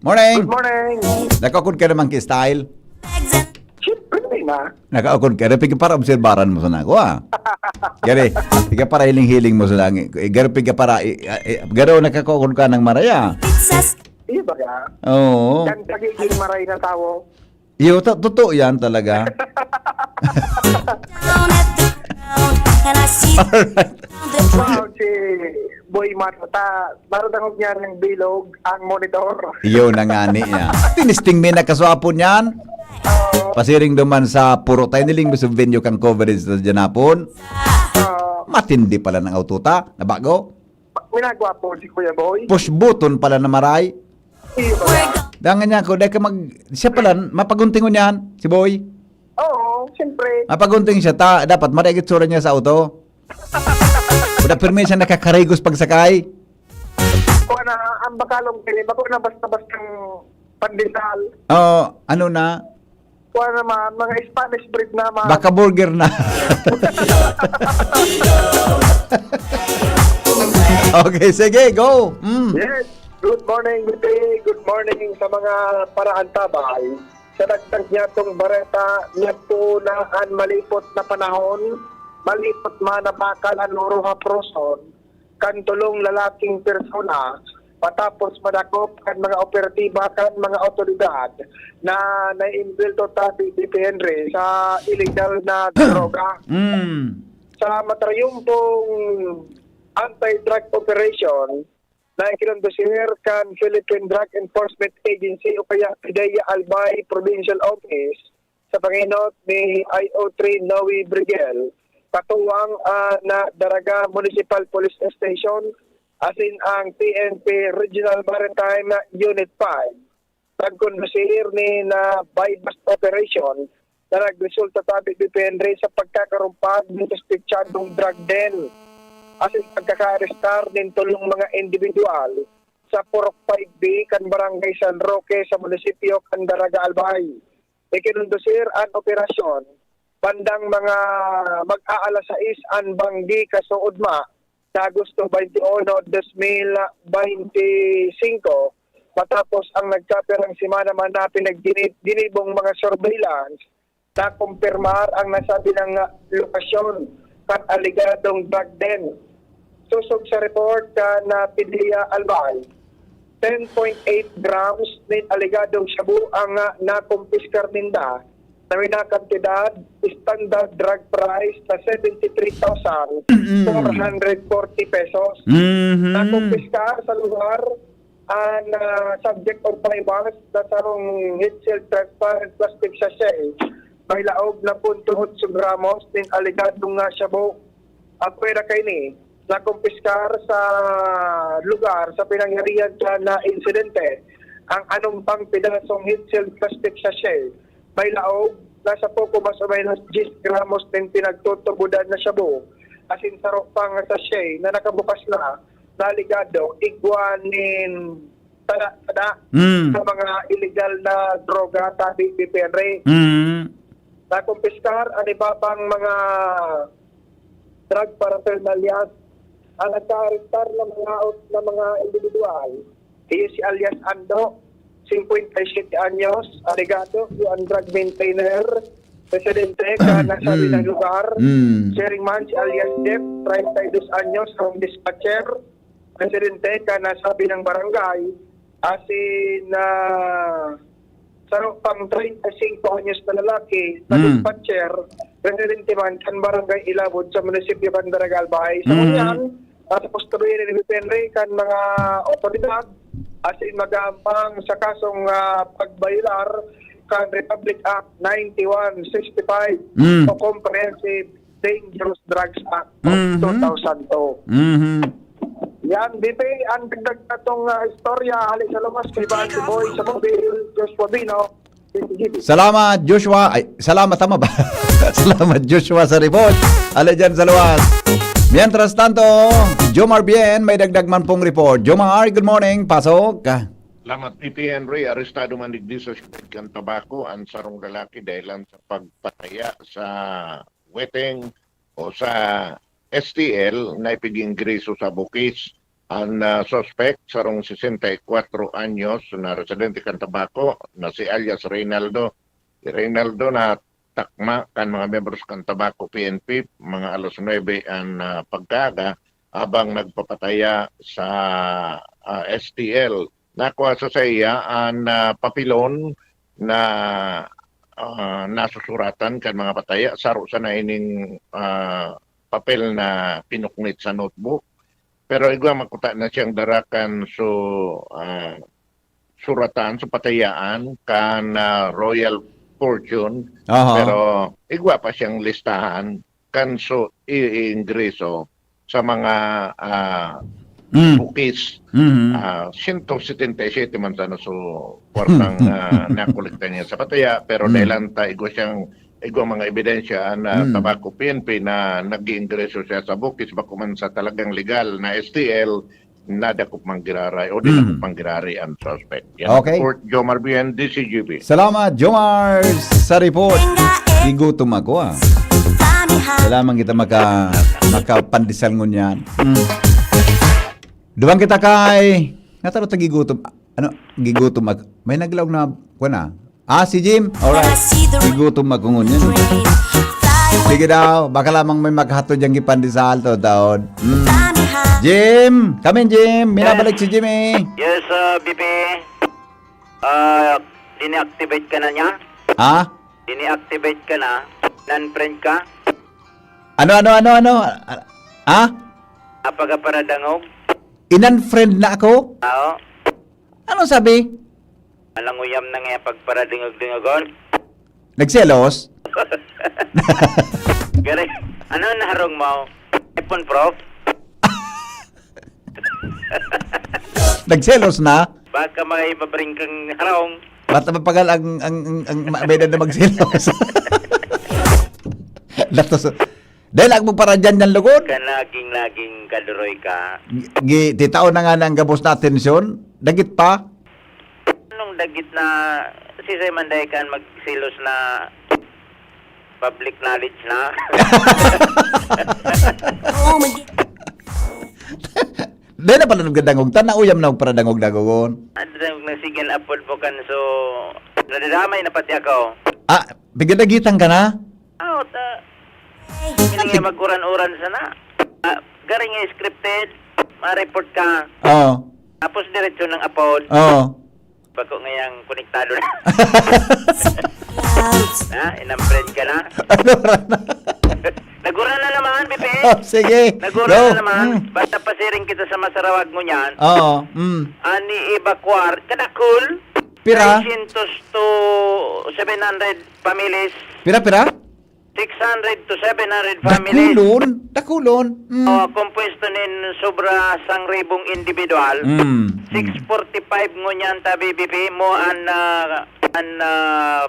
Morning. good morning. Nakaukod ka naman ki-style. Siyempre na. Nakaukod ka na. Piga para obserbaran mo sa nako, Gari, piga para hiling-hiling mo sa langit. Gari, piga para, garo nakakaukod ka ng maraya. Iya ba ka? Oo. Yan pagiging maray na tao. Iyo, totoo yan talaga. Alright. Wow, si Boy Matata. Baro na niya ng bilog ang monitor. Iyo na nga niya. Tinisting mi na kaswapon yan. Pasiring duman sa puro tayo niling mo sa venue kang coverage sa Janapon. Matindi pala ng autota na bago. Minagwa po si Kuya Boy. Push button pala na maray. Iya ba ka? Dangan niya ko, dahil ka siya pala, mapaguntingon yan, si Boy. Oo, siyempre. Mapagunting siya, dapat marigit sura niya sa auto. Wala permis siya nakakarigos pagsakay. Kung na, ang bakalong pili, bako na basta-bastang pandesal. Ano na? kuha naman, mga Spanish breed naman. Baka burger na. Okay, sige, go. Yes. Good morning, good morning sa mga paraan tabay. Sa dagdag niya itong bareta, niya po na ang malipot na panahon, malipot man na bakal ang uruha proson, kan tulong lalaking persona, patapos madakop kan mga operatiba kan mga otoridad na naimbelto tabi di Henry sa illegal na droga. Sa matrayumpong anti-drug operation na ikinondosir kan Philippine Drug Enforcement Agency o kaya PIDEA Albay Provincial Office sa panginot ni IO3 Noe Brigel, katuwang na Daraga Municipal Police Station asin ang PNP Regional Maritime Unit 5. Nagkondosir ni na bypass operation na nagresulta tabi depende sa pagkakarumpag ng suspectsadong drug den. Asin pagkaka-arrestar din tulong mga individual sa Purok 5B kan Barangay San Roque sa munisipyo kan Daraga Albay. Ikinundosir ang operasyon bandang mga mag-aala 6 an banggi kasuudma sa Agosto 21, 2025 matapos ang nagkaperang simana man na pinagdinibong mga surveillance na kumpirmar ang nasabi ng lokasyon at aligadong drug den. Susog sa report na PIDEA Albay, 10.8 grams ng aligadong shabu ang nakumpiskar ninda na minakantidad standard drug price na 73,440 pesos. Nakumpiskar sa lugar ang subject of bypass na sarong heat seal transparent plastic sachet may laog na 0.8 gramos ng aligadong shabu. Ang pwera kay ni nakumpiskar sa lugar sa pinangyarihan na insidente ang anumpang pinasong heat seal plastic sachet may laog nasa poko mas o menos 10 gramos ng pinagtutubudan na shabu asin sarok pang sachet na nakabukas na naligado igwanin tada sa mga illegal na droga tabi PPR. Nakumpiskar ang iba pang mga drug paraphernalia ang nagka-arrestar ng mga individual. Iyo si alias Ando, 57 anyos, aligado, yung drug maintainer, residente ka nasabi ng lugar. Sharing man si alias Jeff, 32 anyos, home dispatcher, residente ka nasabi ng barangay, asin na sarong pang 35 anyos na lalaki, na dispatcher, residente man kan barangay Ilabod sa munisipyo kan Daraga Albay. Sa kunyan, tapos tuloy ni Henry kan mga otoridad asin magampang sa kasong pagbaylar kan Republic Act 9165 o Comprehensive Dangerous Drugs Act of 2002. Yan, BP, ang dagdag na itong istorya, halit sa lumas kay Banty Boy sa mobile, Joshua Bino. Salamat, Joshua. Ay, salamat, tama ba? Salamat, Joshua, sa report. Halit dyan sa luwas. Mientras tanto, Jomar Bien, may dagdag man pong report. Jomar, good morning. Pasok. Salamat, P.P. Henry. Arestado man digdi sa Sikan Tabako ang sarong lalaki dahil sa pagpataya sa weteng o sa STL na ipigingriso sa Bukis. Ang suspect, sarong 64 anyos na residente kan Tabako na si alias Reynaldo. Si Reynaldo na takma kan mga membros kan Tabako PNP, mga alas 9 ang pagkaga habang nagpapataya sa STL. Nakuha sa iya ang papilon na nasusuratan kan mga pataya. Saro sa na ining papel na pinuknit sa notebook. Pero igwa makuta na siyang darakan so suratan sa patayaan kan Royal Fortune. Pero igwa pa siyang listahan kan so iingreso sa mga bukis. 177 man sana so kwartang nakolekta niya sa pataya, pero dahil igwa siyang mga ebidensya na Tabako PNP na nag-iingreso siya sa bukis bako man sa talagang legal na STL, nadakop manggiraray o dinakop manggiraray ang suspect. Yan Okay. Report, Jomar Bien, DCGB. Salamat, Jomar, sa report. Gigutom ako Salamat kita makapandisal ngun yan. Duwang kita kay... Nataro ta gigutom. Ano? Gigutom ako. May naglaw na... Kuna? Si Jim? Alright. Gigutom ako ngun yan. Sige daw. Baka lamang may maghatod yung gipandisal to taon. Jim! Come in, Jim. Minabalik si Jimmy. Yes, BP. Dini-activate ka na niya? Ha? Dini-activate ka na? Non-friend ka? Ano? Ha? Apagaparadangog? Inan-friend na ako? Oo. Anong sabi? Malanguyam na nga pagparadingog-dingogon? Nagselos? Gary, ano naharong mo? iPhone Pro? Nagselos na? Baka may mabring kang harong. Bata mapagal ang mabeda na magselos. Latos. Dahil ako para dyan yan lugod. Kanaging kaduroy ka. Titao na nga ng gabos na atensyon. Dagit pa. Anong dagit na si Simon Daykan magsilos na public knowledge na? Dahil na pala nagdangog. Tanauyam na para dangog-dagogon. Nasigan upod mo kan so nadadamay na pati ako. Bigadagitan ka na? Oo, hindi nga mag-uran-uran sana. Garing nga scripted, ma-report ka. Oo. Tapos diretso ng upload. Oo. Bako ngayang konektado na. Inang-friend ka na. Nagura na naman, Bibi. Sige. Nagura na naman. Basta pasiring kita sa masarawag mo niyan. Oo. Ani evacuar. Kadakul. Pira? 600 to 700 families. Pira? 600 to 700 families. Dakulon. Compuesto nin sobra 1,000 individual. 645 ngunyan ta BBP mo an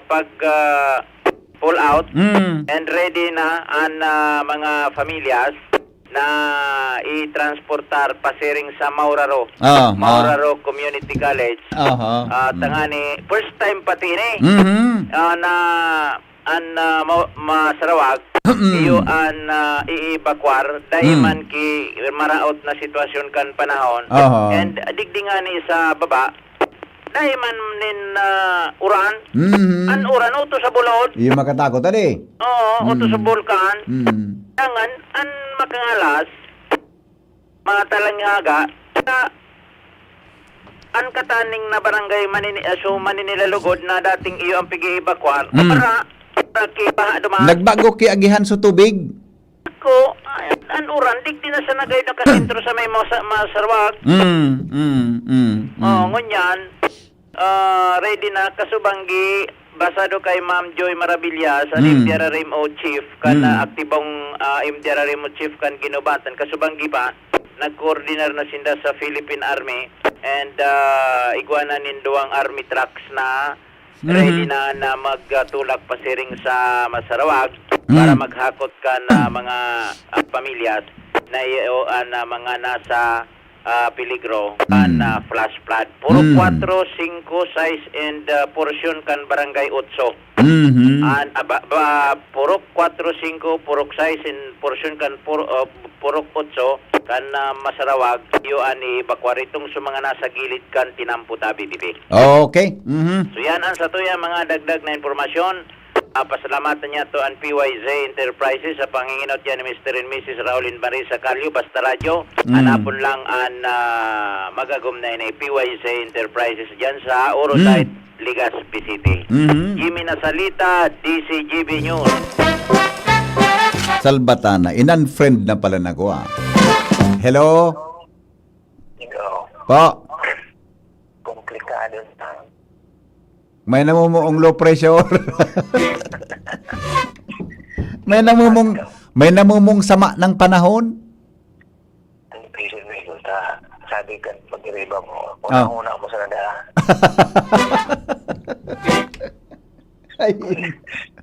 pag pull out and ready na an mga familias na i-transportar pasiring sa Mauraro. Mauraro Community College. Tangani first time pati ni na masarawag iyo an i-evacuar dahil man ki maraot na sitwasyon kan panahon and digdingani sa baba dahil man nin uran an uran uto sa bulod Iyo makatakot tadi. uto sa bulkan tangan an makangalas mga talangaga an kataning na barangay maninilalugod na dating iyo ang pigi-evacuar para Nagbago ki agihan sa tubig. Ako, an uran, digdi na sa nagay na kasentro sa may masarwag. Ngunyan, ready na kasubanggi, basado kay Ma'am Joy Marabilia sa MDRRMO Chief, kan aktibong MDRRMO Chief kan ginubatan. Kasubanggi pa, nag-coordinar na sinda sa Philippine Army and iguana ninduang army trucks na ready na magtulak pasiring sa Masarawag para maghakot ka na mga pamilyas na mga nasa peligro na flash flood. Puro 4, 5 size and portion kan barangay 8. Puro 4, 5 purok size and portion kan purok 8 kan Masarawag iyo ani bakwaritong sa mga nasa gilid kan tinamputa BBP. Okay. So yan ang sa tuya mga dagdag na impormasyon. Pasalamatan niya to ang PYZ Enterprises sa panginginot yan ni Mr. and Mrs. Raulin Marisa Calio basta radyo. Hanapon lang ang magagum na yun PYZ Enterprises dyan sa Orosite, Legazpi City. Jimmy Nasalita, DCGB News. Salbatana, inan-friend na pala na ko Hello? Po? Komplikado na. May namumuong low pressure. may namumong sama ng panahon. Ang piso na ito sabi ka pag-iriba mo. Una mo sa nada.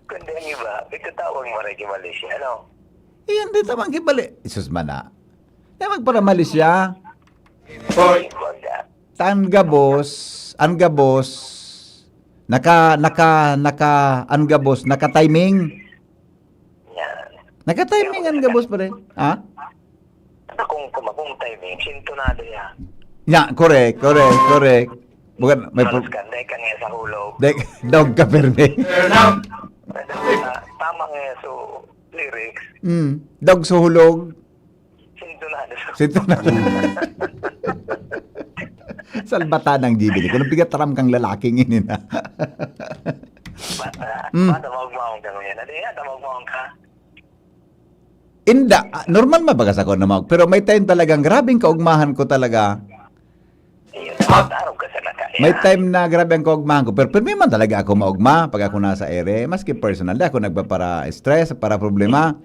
Kundi ang iba, ito tawag mo rin Malaysia, ano? Iyan, di tamang kibali. Isus man na. Magpara Malaysia. Ang gabos, naka-timing. Naka-timing ang gabos pa rin. Ha? Kung timing, sintonado niya. Ya, correct. Bukan, may Malas ka, dahil ka nga sa hulog. dog ka perme. Tama nga so lyrics. Dog sa hulog. Sintonado. Salbata ng GBD. Kung pigataram kang lalaking ini na. Bata maugmaong ka ngayon. Tamagmaong ka. Inda, normal mabagas ako na mag. Pero may time talagang grabing kaugmahan ko talaga. Tarong ka sa naka. May time na grabe ang kaugmahan ko. Pero may man talaga ako maugma pag ako nasa ere. Maski personal, di ako nagpapara stress, para problema.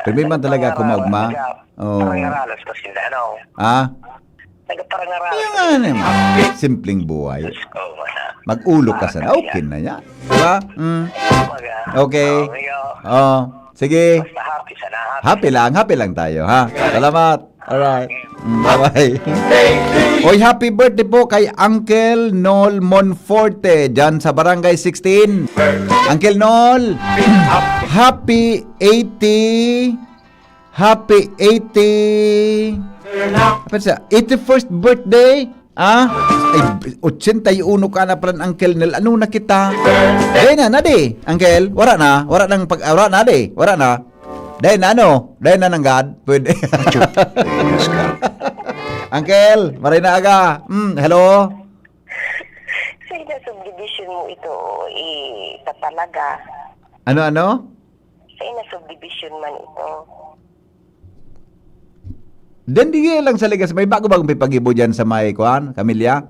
Pero may man talaga ako maugma. Parangaralas pa sila, ano? Nagparangaralas. Yung nga naman. Simpleng buhay. Mag-ulo ka sana. Okay na yan. Diba? Okay. Sige. Happy lang tayo, ha? Salamat. Alright. Bye-bye. Oy, happy birthday po kay Uncle Nol Monforte dyan sa Barangay 16. Uncle Nol, happy 80. Happy 80. Apa siya? 81st birthday? Ay, 81 ka na pala, Uncle Nel. Ano na kita? Dahil na di, Uncle. Wala na. Wala na di. Wala na. Dahil na ano? Dahil na ng God. Pwede. Uncle, maray na aga. Hello? Sa ina-subdivision mo ito, tatalaga. Ano? Sa ina-subdivision man ito. Dan di lang sa ligas. May bago-bagong pipagibo dyan sa may kuhan, Camilla.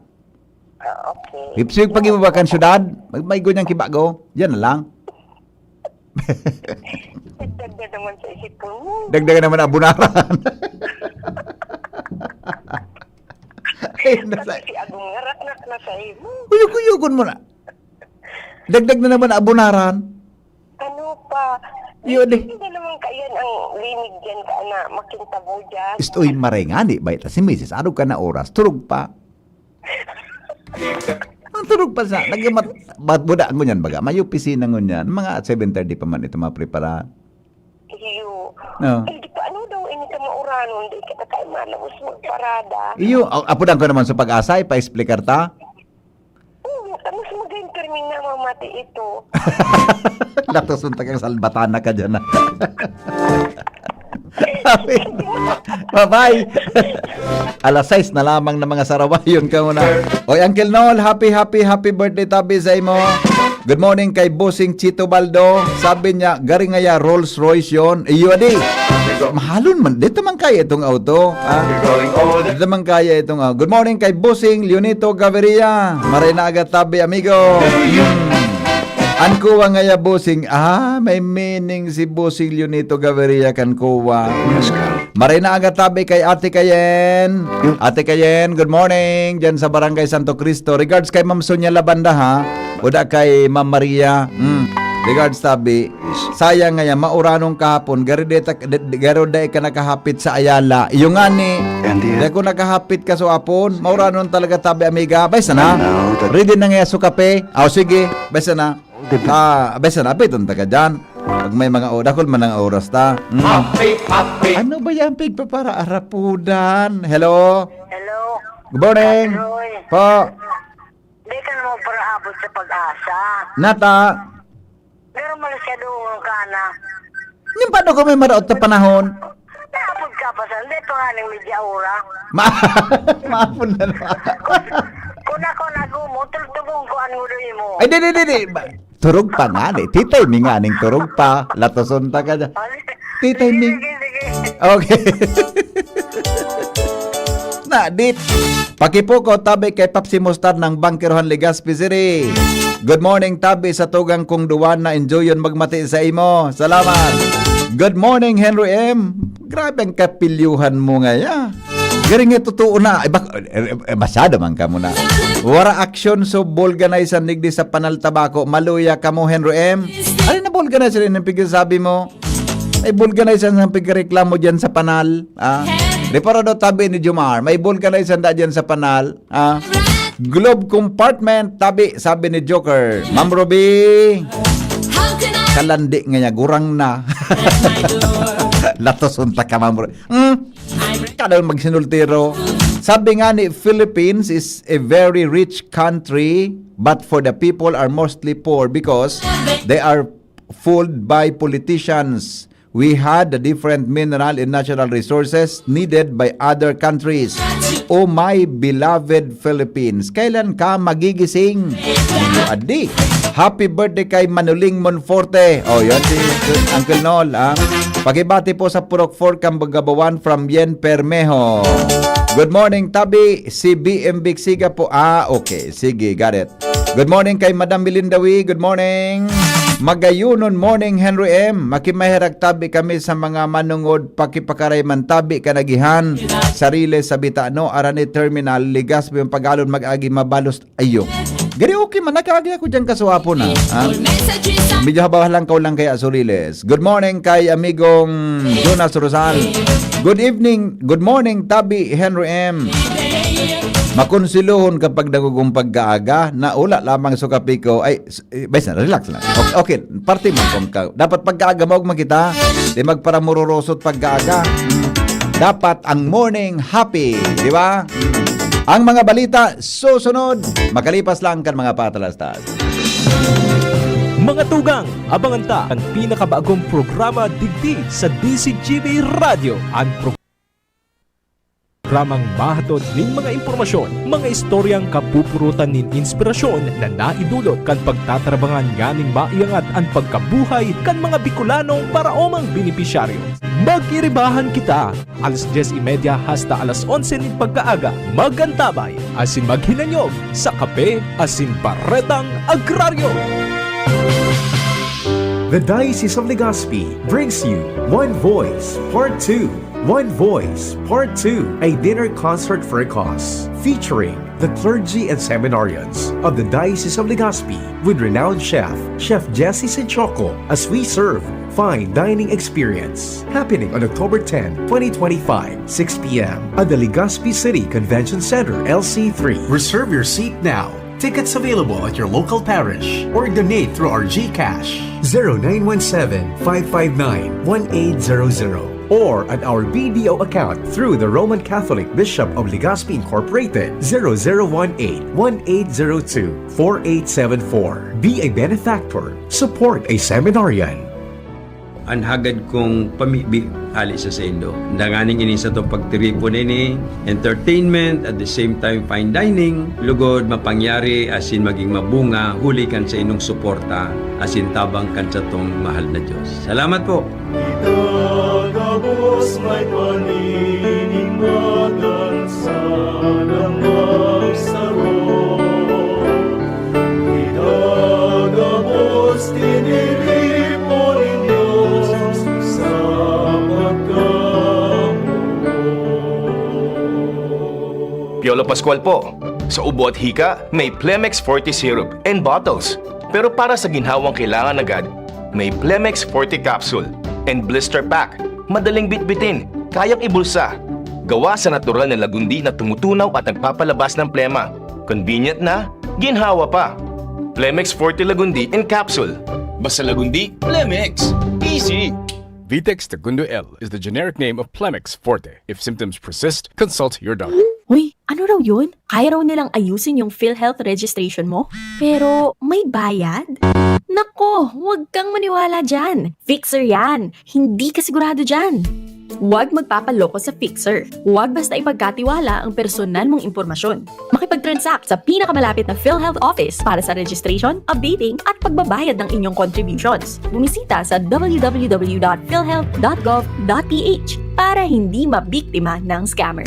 Okay. Ipsig pagibo ba kan syudad? May ganyang kibago. Yan na lang. Dagdag naman sa isipon mo. Dagdagan naman abunaran. Si Agong ngarak na sa imo. Uyog-uyogon mo na. Dagdag na naman abunaran. Ano pa? Yun eh. Hindi na naman kayan ang linig dyan ka na makintabo dyan. Istoy marengani. Bayta si Mrs. Ano ka na oras? Turog pa. Ang turog pa sa. Ba't buda ang ganyan baga? May opisina ngunyan. Mga 7:30 pa man ito maprepara. Iyo. No. Eh, di pa ano daw ini ka mauranon. Di ka na kayo malabos magparada. Iyo. Apudan ko naman sa pag-asay. Pa-explicar ta. Mas mag-intermin na mamati ito. Natusunta kang salbatana ka dyan. Bye-bye. Alas 6 na lamang na mga sarabayon ka muna. Oy, Uncle Noel, happy birthday tabi sa imo. Good morning kay Bossing Chito Baldo. Sabi niya, garing ngaya Rolls Royce yon. Iyo adi. Mahalon man. Dito man kaya itong auto. Dito man kaya itong auto. Good morning kay Bossing Leonito Gaviria. Maray na agad tabi, amigo. Ankuwa ngaya Bossing. May meaning si Bossing Leonito Gaviria kankuwa. Maray na agad tabi kay Ate Kayen. Ate Kayen, good morning. Diyan sa Barangay Santo Cristo. Regards kay Ma'am Sonia Labanda, ha? Uda kay Ma'am Maria. Regards tabi. Sayang nga mauranong kahapon. Garo day ka nakahapit sa Ayala. Iyo nga ni. Dahil ko nakahapit ka sa apon. Mauranon talaga tabi, amiga. Baysa na. Ready na nga sa kape. Sige. Baysa na. Baysa na. Apiton ta ka dyan. Pag may mga dakol man ang oras ta. Ano ba yan, Pig? Para arapudan. Hello? Hello? Good morning. Po. Di ka naman para abot sa pag-asa. Nata. Pero malasyadoon ka na. Yung paano ko may maraot na panahon? Naabot ka pa sa hindi pa nga ng media ora. Maapon na naman. Kung ako nagumo, tultugong ko ano rin mo. Ay, di. Turog pa nga, di. Titay mi nga ning turog pa. Latosunta ka dyan. Titay mi. Sige. Okay. Dit. Pakipo ko tabi kay Papsi Mustard ng Bangkerohan Legazpi City. Good morning tabi sa tugang kong duwan na enjoy yun magmati sa imo. Salamat. Good morning Henry M. Grabe ang kapilyuhan mo ngayon. Garing totoo na. Masyado man ka muna. Wara action so bulganizan nigdi sa panal tabako. Maluya ka mo Henry M. Ano na bulganizan rin ang pigsasabi mo? Ay bulganizan ang pigreklamo dyan sa panal. Reparado tabi ni Jumar. May vulcanize handa dyan sa panal. Globe compartment tabi, sabi ni Joker. Ma'am Ruby. Kalandi nga niya, gurang na. Latos unta ka, Ma'am Ruby. Kadal magsinultiro. Sabi nga ni, Philippines is a very rich country, but for the people are mostly poor because they are fooled by politicians. We had the different mineral and natural resources needed by other countries. Oh my beloved Philippines, kailan ka magigising? Adi, happy birthday kay Manuling Monforte. Oh, yan si Uncle Nol. Pakibati po sa Purok 4 Cambagabawan from Yen Permejo. Good morning, Tabi. Si BM Bixiga po. Okay. Sige, got it. Good morning kay Madam Melindawi. Good morning. Magayunon morning, Henry M. Makimahirag tabi kami sa mga manungod pakipakarayman tabi kanagihan. Sarili sa Bitano, Arani Terminal, Ligas, yung pag-alon mag-agi mabalos. Ayo. Gari okay man, nakagi ako dyan kasuwapo na. Medyo habang lang kaw lang kay Azuriles. Good morning kay amigong Jonas Rosal. Good evening, good morning, Tabi Henry M. Makonsilohon kapag nagugong pagkaaga na ula lamang sukapiko ay basta relax lang. Okay, party mo kung ka. Dapat pagkaaga mo makita, di magparamururosot pagkaaga. Dapat ang morning happy, di ba? Ang mga balita susunod, makalipas lang kan mga patalastas. Mga tugang, abangan ta ang pinakabagong programa digdi sa DCGV Radio. Ang programang mahatod ning mga impormasyon, mga istoryang kapupurutan nin inspirasyon na naidulot kan pagtatrabangan nganing maiangat ang pagkabuhay kan mga Bicolanong paraomang benepisyaryo. Mag-iribahan kita, alas 10:30 hasta alas 11 ning pagkaaga, magantabay, asin maghinanyog sa kape, asin paretang agraryo. The Diocese of Legazpi brings you One Voice Part 2. One Voice Part 2, a dinner concert for a cause, featuring the clergy and seminarians of the Diocese of Legazpi with renowned chef Jesse Senchoco, as we serve fine dining experience, happening on October 10, 2025, 6 p.m. at the Legazpi City Convention Center, LC3. Reserve your seat now. Tickets available at your local parish or donate through our GCash 0917-559-1800 or at our BDO account through the Roman Catholic Bishop of Legazpi Incorporated 0018-1802-4874. Be a benefactor. Support a seminarian. Anhagad kong pamibi ali sa sendo. Danganing ini sa itong pagtiripo nini, entertainment, at the same time fine dining, lugod mapangyari asin maging mabunga, huli kan sa inong suporta, asin tabang kan sa itong mahal na Diyos. Salamat po! Itagabos may paniningmagan sa lamang saro. Itagabos tiniripo ninyo sa pagkamo. Piolo Pascual po. Sa ubo at hika, may Plemex Forte Syrup and bottles. Pero para sa ginhawang kailangan agad, may Plemex Forte Capsule and Blister Pack. Madaling bitbitin, kayang ibulsa. Gawa sa natural na lagundi na tumutunaw at nagpapalabas ng plema. Convenient na, ginhawa pa. Plemex Forte Lagundi and Capsule. Basta lagundi, Plemex. Easy! Vitex Segundo L is the generic name of Plemex Forte. If symptoms persist, consult your doctor. Uy, ano raw yun? Kaya raw nilang ayusin yung PhilHealth registration mo? Pero may bayad? Nako, huwag kang maniwala dyan. Fixer yan. Hindi ka sigurado dyan. Huwag magpapaloko sa Fixer. Huwag basta ipagkatiwala ang personal mong impormasyon. Makipag-transact sa pinakamalapit na PhilHealth office para sa registration, updating at pagbabayad ng inyong contributions. Bumisita sa www.philhealth.gov.ph para hindi mabiktima ng scammer.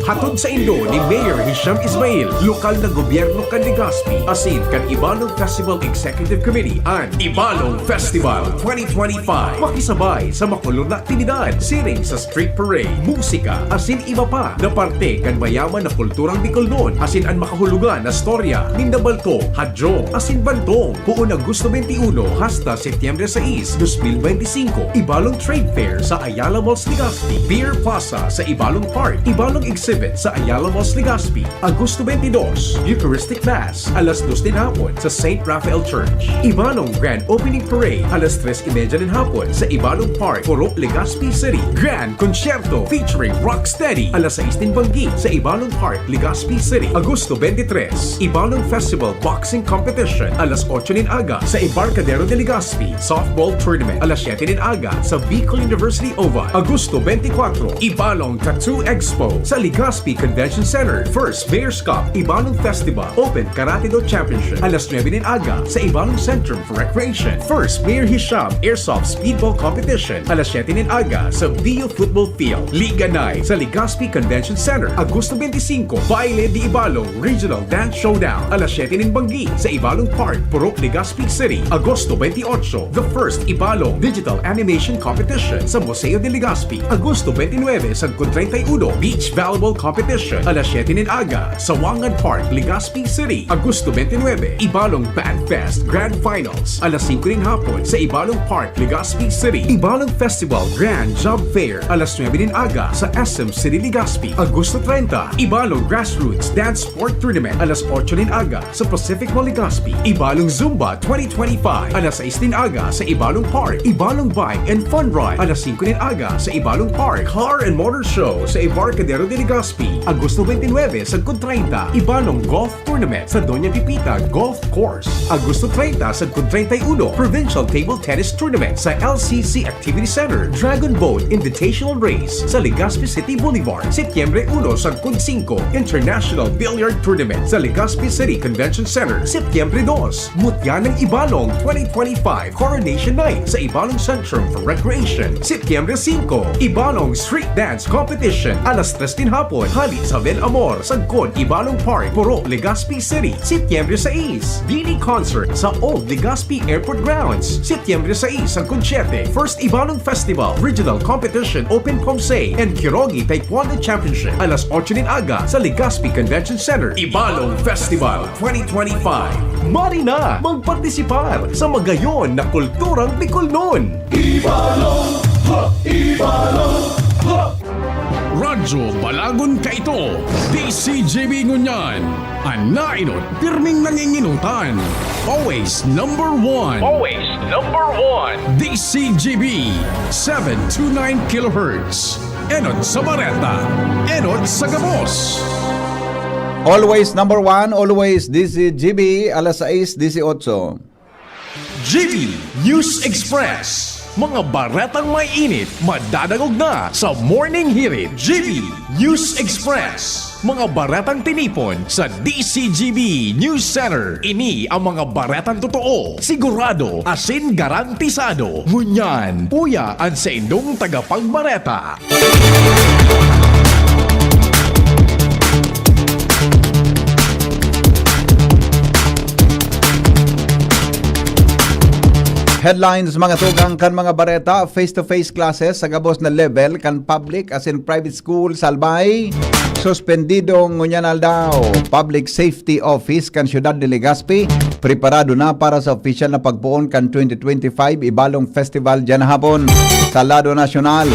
Hatod sa Indo ni Mayor Hisham Ismail, lokal na gobyerno kan Legazpi, asin kan Ibalong Festival Executive Committee and Ibalong Festival 2025. Makisabay sa makulong na aktibidad, siring sa street parade, musika, asin iba pa na parte kan mayaman na kulturang Bicolnon, asin ang makahulugan na storya, Nindabalto, Hadjo, asin Bantong, buong Agosto 21 hasta Setyembre 6, 2025, Ibalong Trade Fair sa Ayala Malls Legazpi, Beer Plaza sa Ibalong Park, Ibalong Exhibit sa Ayala Malls Legazpi, Agosto 22, Eucharistic Mass, alas 2 din hapon sa St. Raphael Church, Ibalong Grand Opening Parade, alas 3:30 din hapon sa Ibalong Park, Purok, Legazpi City, Grand Concerto featuring Rocksteady, alas 6 din Banggi sa Ibalong Park, Legazpi City, Agosto 23, Ibalong Festival Boxing Competition, alas 8 din aga sa Embarcadero de Legazpi, Softball Tournament, alas 7 din aga sa Bicol University Oval, Agosto 24, Ibalong Tattoo Expo sa Legazpi Convention Center, First Mayor's Cup, Ibalong Festival, Open Karate Do Championship, alas 9 din aga sa Ibalong Centrum for Recreation, First Mayor Hisham Airsoft Speedball Competition, alas 7 din aga sa Bio Football Field, Liga Night sa Legazpi Convention Center, Agosto 25, Baile de Ibalong Regional Dance Showdown, alas 7 din Banggi sa Ibalong Park, Purok, Legazpi City, Agosto 28, the first Ibalong Digital Animation Competition sa Museo de Legazpi, Agosto 29 sa 31 Beach Volleyball Competition, alas 7 din aga sa Wangan Park, Legazpi City, Agosto 29, Ibalong Band Fest Grand Finals, alas 5 din hapon sa Ibalong Park, Legazpi City, Ibalong Festival Grand Job Fair, alas 9 din aga sa SM City, Legazpi, Agosto 30, Ibalong Grassroots Dance Sport Tournament, alas 8 din aga sa Pacific Mall, Legazpi, Ibalong Zumba 2025, alas 6 din aga sa Ibalong Park, Ibalong Bike and Fun Ride, alas 5 din aga sa Ibalong Park, Car and Motor Show sa Embarcadero de Legazpi, Agosto 29 sa 30, Ibalong Golf Tournament sa Doña Pipita Golf Course, Agosto 30 sa 31, Provincial Table Tennis Tournament sa LCC Activity Center, Dragon Boat Invitational Race sa Legazpi City Boulevard, Setyembre 1 sa 5, International Billiard Tournament sa Legazpi City Convention Center, Setyembre 2, Mutya ng Ibalong 2025 Coronation Night sa Ibalong Centrum for Recreation, Setyembre 5, Ibalong Street Dance Competition, alas 3 din hapon, Hali sa Bel Amor, Sagkon, Ibalong Park, Purok, Legazpi City, Setyembre 6, Vini Concert sa Old Legazpi Airport Grounds, Setyembre 6 sa 7, First Ibalong Festival Regional Competition Open Pomsey and Kirogi Taekwondo Championship, alas 8 din aga sa Legazpi Convention Center, Ibalong Festival 2025. Mari na magpartisipar sa magayon na kulturang Bicolnon. Ibalong, ha! Ibalong, ha! Radyo Balagon ka ito, DCGB Ngunyan, anainot pirming nanginginutan, always number one. Always number one. DCGB 729 kHz, enod sa Bareta, enod sa Gabos. Always number 1, always DCGB, alas 6:18. GB News Express, mga baretang may init, madadagog na sa Morning Hirit. GB News Express, mga baretang tinipon sa DCGB News Center. Ini ang mga baretang totoo, sigurado, asin garantisado. Ngunyan, puya ang sa indong tagapagbareta. Headlines mga tugang kan mga bareta, face-to-face classes sa gabos na level kan public as in private school salbay. Suspendido ngunyan aldaw. Public Safety Office kan Syudad de Legazpi preparado na para sa official na pagpuon kan 2025 Ibalong Festival dyan hapon sa lado nasyonal.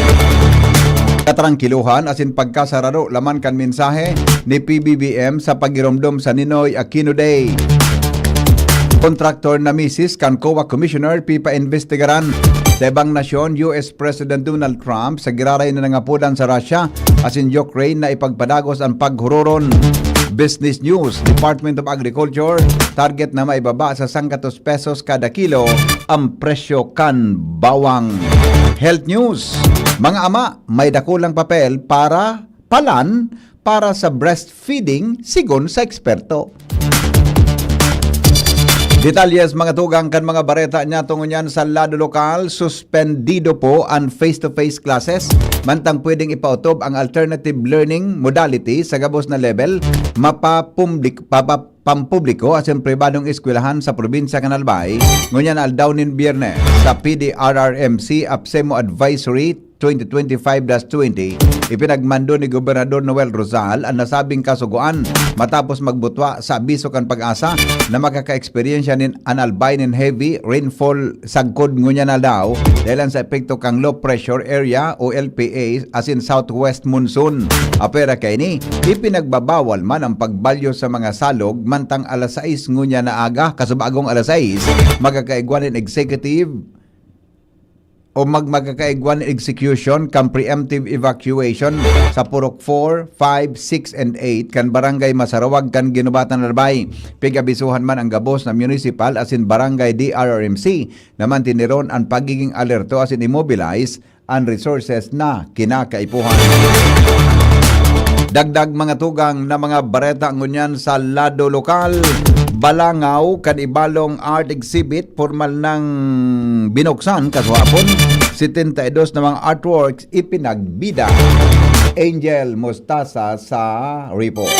Katrankiluhan as in pagkasararo laman kan mensahe ni PBBM sa pagiromdom sa Ninoy Aquino Day. Contractor na misis kan COA Commissioner pipa-investigaran sa ibang nasyon US President Donald Trump sa giraray na nangapudan sa Russia as in Ukraine na ipagpadagos ang paghuroron. Business News, Department of Agriculture, target na maibaba sa 100 pesos kada kilo ang presyo kan bawang. Health News, mga ama may dakulang papel para sa breastfeeding sigon sa eksperto. Detalyes mga tugang kan mga bareta niya tungo niyan sa lado lokal, suspendido po ang face-to-face classes. Mantang pwedeng ipautob ang alternative learning modality sa gabos na level, pampubliko at pribadong eskwelahan sa probinsya kan Albay. Ngunyan aldawnin biyernes sa PDRRMC Absemo Advisory 2025-20 ipinagmando ni Gobernador Noel Rosal ang nasabing kasuguan matapos magbutwa sa abiso kan pag-asa na makaka-eksperyensya nin an Albay nin heavy rainfall sagkod ngunya na daw dahil sa epekto kang low pressure area o LPA as in southwest monsoon. Apera kay ni ipinagbabawal man ang pagbalyo sa mga salog mantang alas 6 ngunya na aga kasubagong alas 6 magkakaigwanin executive o magkakaigwan execution kam preemptive evacuation sa Purok 4, 5, 6, and 8 kan barangay Masarawag kan Ginubatan Albay. Pigabisuhan man ang gabos na municipal as in barangay DRRMC naman tiniron ang pagiging alerto as in immobilize ang resources na kinakaipuhan. Dagdag mga tugang na mga bareta ngunyan sa lado lokal, Balangaw kan ibalong art exhibit formal ng binuksan kaswapon 72 na mga artworks ipinagbida. Angel Mostasa sa report.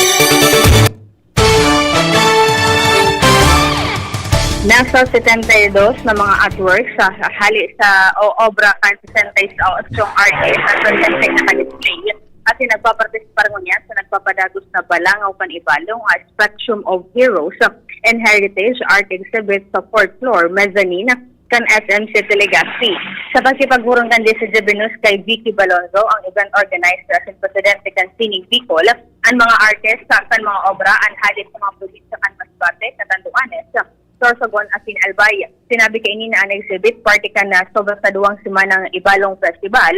Nasa 72 na mga artworks sa hali sa obra kan 68 artist na presente na display at nagpaparticipar ngunyan sa nagpapadagos na Balangaw kan ibalong Spectrum of Heroes and Heritage Art Exhibit sa 4th floor mezzanine kan SM City Legazpi. Sa pagsipaghurong kan sa Jebinus kay Vicky Balonzo, ang event organizer at presidente kan Sining Bicol, ang mga artist sa mga obra ang halit sa mga probinsya kan Masbate, Catanduanes, Sorsogon, asin Albay. Sinabi kay ini na ang exhibit, party kan na sobra sa duwang simanang ibalong festival,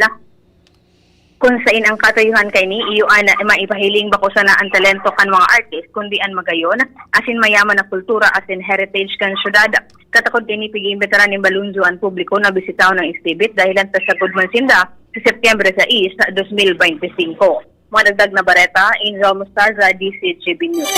kung sa inang katayuhan kay ni iyuan na maipahiling bako sana ang talento kan mga artist kundi an magayon asin mayaman na kultura asin heritage kan syudad. Katakod kay ni pigi-imbitaran ni Balunzo ang publiko na bisitaw ng exhibit dahilan sa Goodman Sinda sa Setyembre 6, 2025. Madagdag na bareta, Angel Mostarza, DCGB News.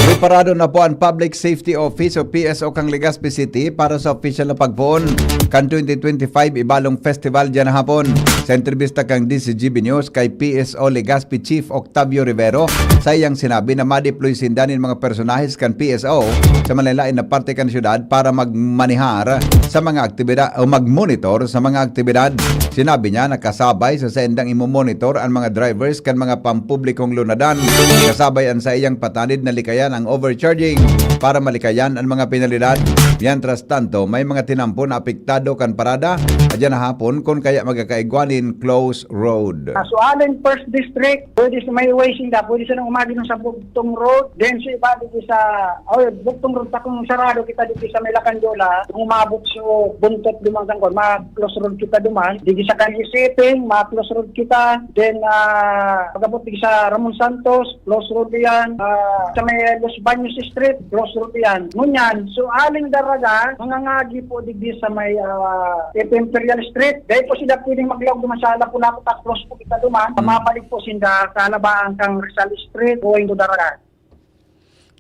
Preparado na po ang Public Safety Office o PSO kang Legazpi City para sa official na pagpon kan 2025 Ibalong Festival dyan hapon. Sa entrevista kang DCGB News kay PSO Legazpi Chief Octavio Rivero, sa iyang sinabi na ma-deploy sindanin mga personahes kan PSO sa malalain na parte kan syudad para magmanihar sa mga aktibidad o mag-monitor sa mga aktibidad. Sinabi niya na kasabay sa sendang imo-monitor ang mga drivers kan mga pampublikong lunadan. Kasabay ang sa iyang patanid na likayan ang overcharging para malikayan ang mga penalidad. Mientras tanto, may mga tinampo na apektado kan parada adyan na hapon kung kaya magkakaigwanin close road. So alin first district, pwede sa may way sinda, pwede sa nang umagi sa Bugtong Road, then sa iba dito sa Bugtong Road takong sarado kita dito sa may Lacandola, kung umabot so buntot dumang kangkon, ma-close road kita duman, dito sa Kanji City, ma-close road kita, then pagabot dito sa Ramon Santos, close road yan, sa may Los Baños Street, close road yan. Ngunyan, so aling daraga, mangangagi po dito sa may Imperial Street, dahil po sila pwedeng maglawag duman sa Lapu-Lapu, close po kita duman, mapalik po sila sa labaan kang Rizal Street, going to daraga.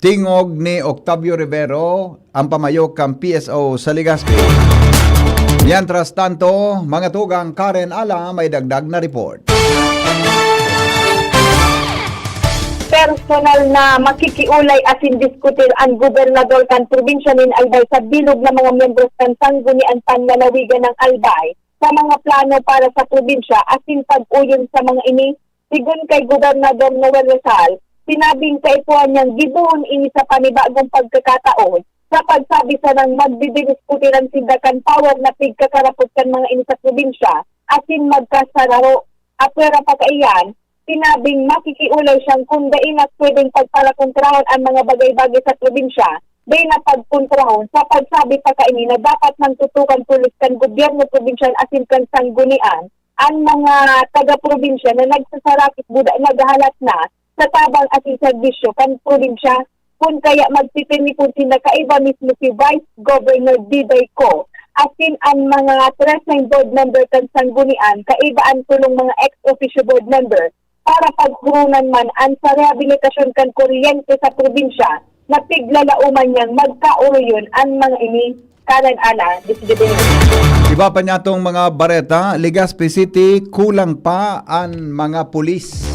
Tingog ni Octavio Rivero, ang pamayok kang PSO sa Legazpi. Mientras tanto, mga tugang Karen Ala may dagdag na report. Personal na makikiulay asin diskutir ang gobernador kan probinsya nin Albay sa bilog na mga miyembros kan sanggunian panlalawigan ng Albay sa mga plano para sa probinsya asin pag-uyon sa mga ini. Sigun kay Gobernador Noel Rosal, sinabing kaipuan niyang gibuon ini sa panibagong pagkakataon sa pagsabi sa nang magdidiskutiran sindakan power na pigkakarapot kan mga ini sa probinsya asin magkasararo. Apera pa kaiyan, sinabing makikiulay siyang kung dainat pwedeng pagpalakontrahon ang mga bagay-bagay sa probinsya, day na pagkontrahon sa pagsabi pa kaini na dapat nang tutukan pulis kan gobyerno probinsyal asin kan sanggunian ang mga taga-probinsya na nagsasarakit buda nagahalat na sa tabang asin serbisyo kan probinsya kung kaya magpipinipon sila kaiba mismo si Vice Governor Diday Ko asin ang mga 39 board member kan sanggunian kaibaan tulong mga ex-officio board member para paghurunan man ang sa rehabilitasyon kan kuryente sa probinsya na piglalauman niyang magkauriyon ang mga ini kanan ana DCGB. Iba pa niya itong mga bareta, Legazpi City, kulang pa ang mga pulis.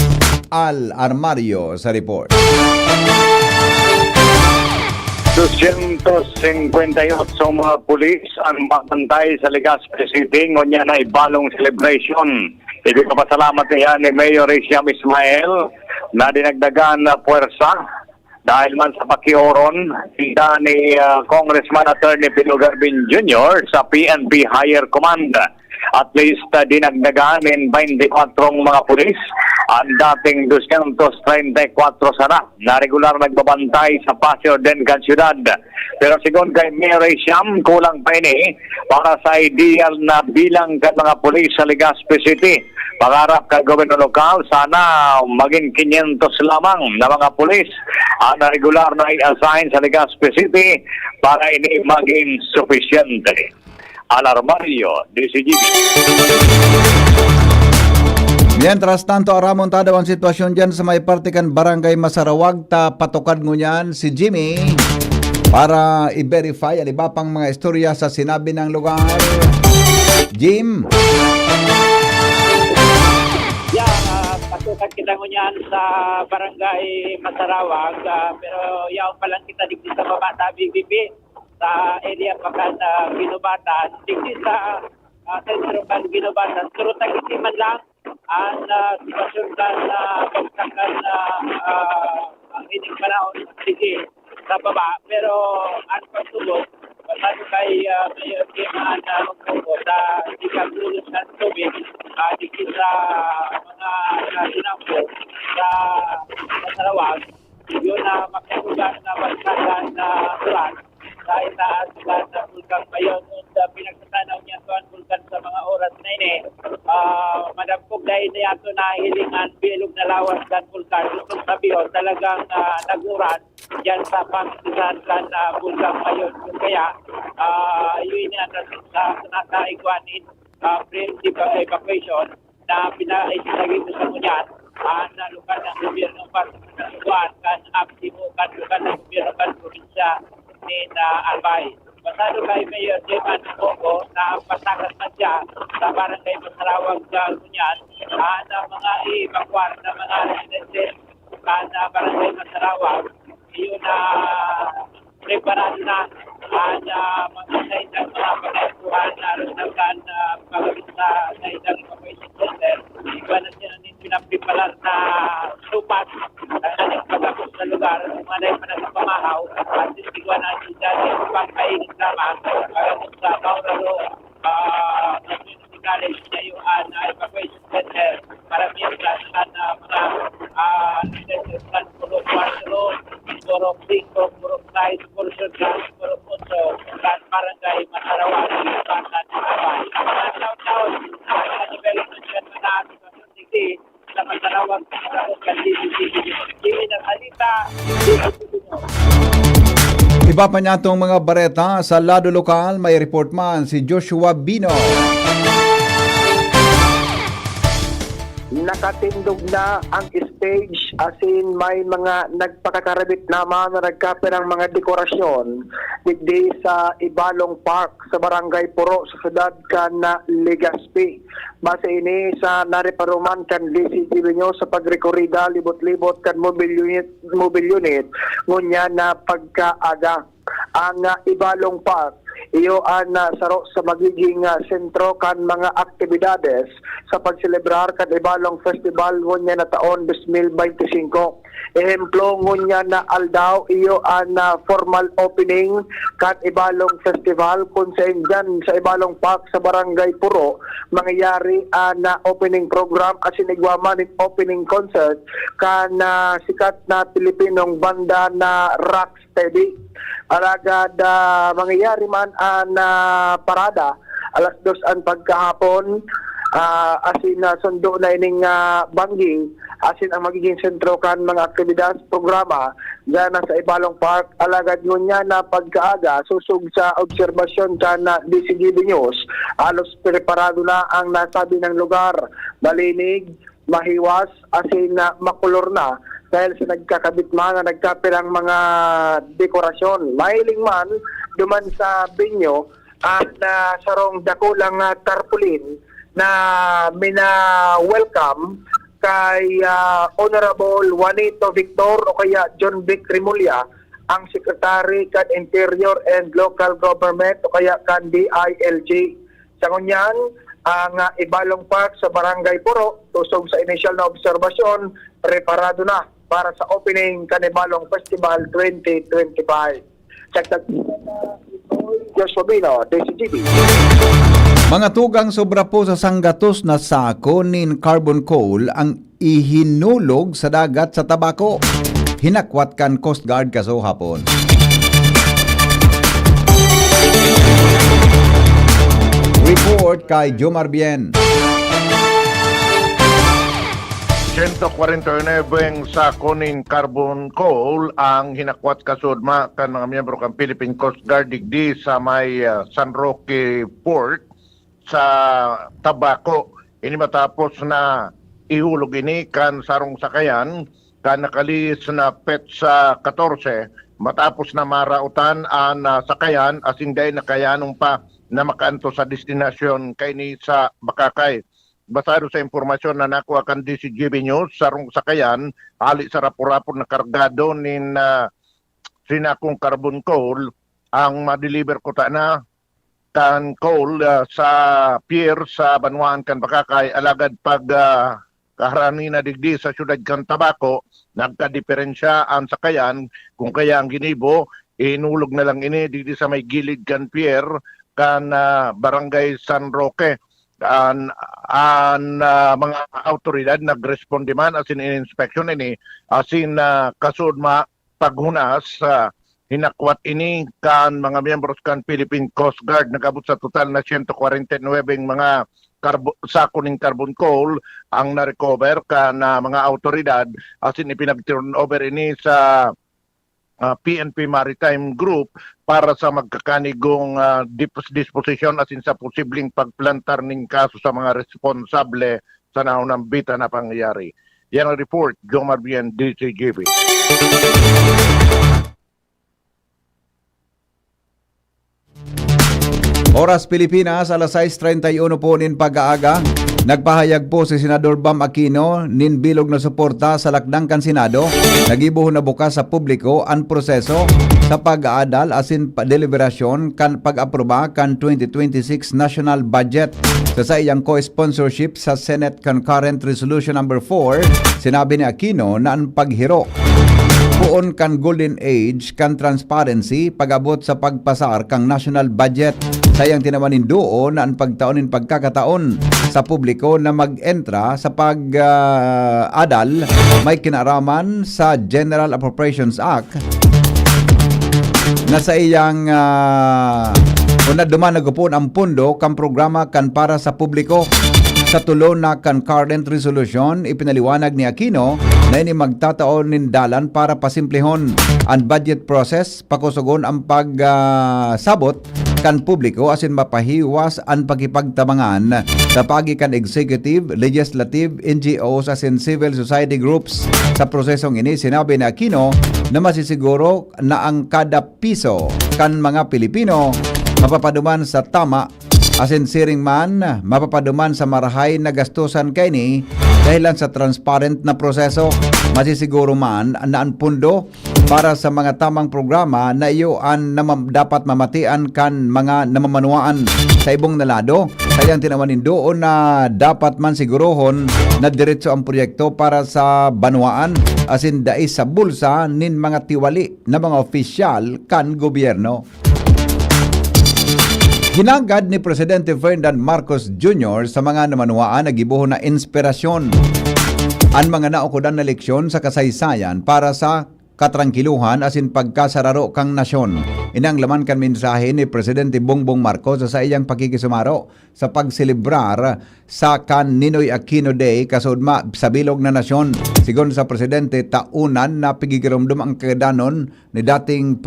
Al Armario sa report. 258 mga pulis ang mabantay sa Legazpi City ngunya na ibalong celebration. Ibig kapasalamat niya ni Mayor Isiam Ismail na dinagdagan na puwersa dahil man sa pakioron sida ni Congressman Attorney Pino Garbin Jr. sa PNP Higher Command. At least dinagdagan ng 24 mga pulis ang dating 234 sana na regular nagbabantay sa Paseo Dengan Ciudad. Pero sigon kay Mayor Isiam, kulang pa ini para sa ideal na bilang ka mga pulis sa Legazpi City. Pangarap ka gobyerno lokal, sana maging 500 lamang na mga pulis ang regular na i-assign sa Legazpi City para ini maging sufisyente. Alarmario, DCGB. Mientras tanto, aramon tada ang sitwasyon dyan sa may partikan Barangay Masarawag, ta patukan ngunyan si Jimmy para i-verify ang iba pang mga istorya sa sinabi ng lugar. Jim? Patukan kita ngunyan sa Barangay Masarawag, pero yaw pa lang kita digdi sa baba sa BBB. Sa area pakan Ginubatan, digdi sa sentro kan Ginubatan, turut tagitiman lang ang sitwasyon kan pagsakan ining panahon sige sa baba. Pero ang pagtulog, pasado kay Mayor Kiman Lungko sa ikang lulus ng tubig, digdi sa mga sinampo sa Sarawak, yun na makasugan na bansagan na ulan sa itaas sa Bulkan Mayon at pinagtatanaw niya ito ang Bulkan sa mga oras na ini. Madagpog dahil na ito na hilingan bilog na lawas kan Bulkan. Itong sabiho talagang naguran dyan sa pangsisan kan Bulkan Mayon. Kaya yun yan sa nakaigwanin preemptive evacuation na pinaisinagin sa ngunyan na lugar ng gobyerno para sa kasukuan kan Absimu kan lugar ng gobyerno kan probinsya ni Albay. Pasado kay Mayor Jeman Bongo na pasakat na siya sa Barangay Masarawag sa Lunyan na mga i-evacuar na mga residentes na Barangay Masarawag. Iyon na preparado na mga saitang mga pagkakuhan na rinagkan pagkakit sa saitang evacuation center. Iba na siya na pinapreparar na supat na pagkakos sa lugar, mga na sa pamahaw at isigwa na siya dahil pagkaingin naman sa Mauraro Community College na yung evacuation center para miyaglan mga residentes Purok 4, Purok 5, Purok 6, Purok 7, Purok 8 at Barangay Masarawag at Albay. Mga taon-taon na development yan na digdi sa Masarawag sa DCGB na salita. Iba pa niya itong mga bareta sa lado lokal, may report man si Joshua Bino. Nakatindog na ang stage asin may mga nagpakakarabit naman na nagkapirang mga dekorasyon digdi sa Ibalong Park sa Barangay Puro sa siyudad kan Legazpi. Base ini sa nariparuman kan DCGB nyo sa pagrekorida libot-libot kan mobile unit ngunya na pagkaaga. Ang Ibalong Park iyo ang saro sa magiging sentro kan mga aktibidades sa pagselebrar kan Ibalong Festival ngunya na taon 2025. Ehemplo ngunya na aldaw iyo ang formal opening kan Ibalong Festival kung saan dyan sa Ibalong Park sa Barangay Puro mangyayari na opening program at sinigwaman ng opening concert kan sikat na Pilipinong banda na Rocksteady. Alagad mangyayari man ang parada alas 2 ang pagkahapon asin sundo na ining bangging asin ang magiging sentro kan mga aktibidad programa dyan sa Ibalong Park. Alagad yun niya na pagkaaga susug sa obserbasyon kan DCGB News alos preparado na ang nasabi ng lugar, malinig, mahiwas asin makulor na dahil sa nagkakabit man na nagkapilang mga dekorasyon. Mahiling man duman sa binyo at sarong dakulang tarpaulin na mina-welcome kay Honorable Juanito Victor o kaya John Vic Rimulya, ang Secretary kan Interior and Local Government o kaya kan DILG. Sa ngunyan, ang Ibalong Park sa Barangay Puro, tusog sa initial na obserbasyon, preparado na para sa opening kan Ibalong Festival 2025. Joshua Bino, DCGB. Mga tugang sobra po sa sanggatos na sako nin carbon coal ang ihinulog sa dagat sa tabako. Hinakwat kan Coast Guard kaso hapon. Report kay Jomar Bien. 149 sako ning carbon coal ang hinakwat kasudma kan mga miyembro kan Philippine Coast Guard digdi sa may San Roque Port sa Tabaco. Ini matapos na ihulog ini kan sarong sakayan kan nakalis na petsa 14 matapos na marautan ang sakayan asing day nakayanong pa na makaanto sa destinasyon kay ni sa Bakakay. Basado sa impormasyon na nakuha kan DCGB News, sarong sakayan, hali sa rapor-rapor na kargado nin sinakong carbon coal, ang ma-deliver ko ta na kan coal sa pier sa Banwaan kan Bakakay, alagad pag kaharani na digdi sa syudad kan Tabaco, nagka-diferensya ang sakayan, kung kaya ang ginibo, inulog na lang ini digdi sa may gilid kan pier, kan Barangay San Roque. Mga autoridad nagresponde man asin in-inspection ini asin kasudma paghunas hinakwat ini kan mga miyembros kan Philippine Coast Guard nagabot sa total na 149 mga sako ning carbon coal ang na-recover kan mga autoridad asin ipinag-turn over ini sa PNP Maritime Group para sa magkakanigong disposition asin sa posibleng pagplantar ning kaso sa mga responsable sa naunang bita na pangyayari. Yan ang report, Jomar Bien, DCGB. Oras Pilipinas, alas 6:31 po nin pag-aaga. Nagpahayag po si Senador Bam Aquino nin bilog na suporta sa lakdang kan Senado. Nagibuhon na bukas sa publiko ang proseso sa pag-aadal asin deliberasyon kan pag-aproba kan 2026 national budget. Sa iyang co-sponsorship sa Senate Concurrent Resolution number 4, sinabi ni Aquino na ang paghiro puon kan golden age kan transparency pag-abot sa pagpasar kang national budget. Sayang tinamanin doon na ang pagtaonin pagkakataon sa publiko na mag-entra sa pag-adal may kinaraman sa General Appropriations Act na sa iyang una dumanagupon ang pundo kan programa kan para sa publiko. Sa tulo na concurrent resolution, ipinaliwanag ni Aquino na ini magtataon nin dalan para pasimplihon ang budget process, pakusugon ang pagsabot kan publiko asin mapahiwas ang pagkipagtabangan sa pagikan executive, legislative, NGOs asin civil society groups. Sa prosesong ini, sinabi ni Aquino na masisiguro na ang kada piso kan mga Pilipino mapapaduman sa tama asin siring man mapapaduman sa marahay na gastusan kay ni dahilan sa transparent na proseso. Masisiguro man na ang pundo para sa mga tamang programa na iyo ang dapat mamatian kan mga namamanuaan sa ibong nalado. Sayang tinamanin doon na dapat man sigurohon na diretso ang proyekto para sa banwaan asin dai sa bulsa nin mga tiwali na mga opisyal kan gobyerno. Hinagad ni Presidente Ferdinand Marcos Jr. sa mga namanuaan na gibuhon na inspirasyon ang mga naukudan na leksyon sa kasaysayan para sa katrangiluhan asin pagkasararo kang nasyon. Inang laman kan mensahe ni Presidente Bongbong Marcos sa iyang pakikisumaro sa pagselebrar sa kan Ninoy Aquino Day kasudma sa bilog na nasyon. Sigon sa Presidente, taunan na pigigiromdom ang kagadanon ni dating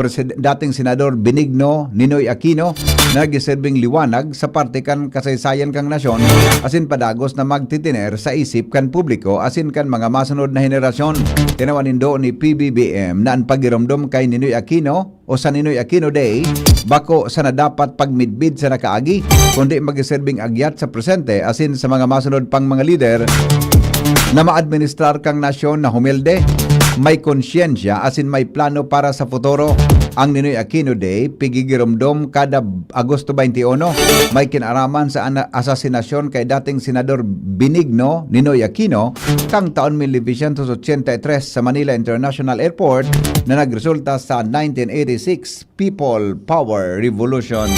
Senador Benigno Ninoy Aquino na giserbing liwanag sa parte kan kasaysayan kang nasyon asin padagos na magtitiner sa isip kan publiko asin kan mga masunod na henerasyon. Tinawanindo ni PBBM na ang pagiromdom kay Ninoy Aquino o sa Ninoy Aquino Day bako sa na dapat pagmidbid sa nakaagi kundi magiserbing agyat sa presente asin sa mga masunod pang mga lider na maadministrar kang nasyon na humilde, may konsyensya asin may plano para sa futuro. Ang Ninoy Aquino Day pigigiromdom kada Agosto 21 may kinaraman sa asasinasyon kay dating Senador Benigno Ninoy Aquino kang taon 1983 sa Manila International Airport na nagresulta sa 1986 People Power Revolution.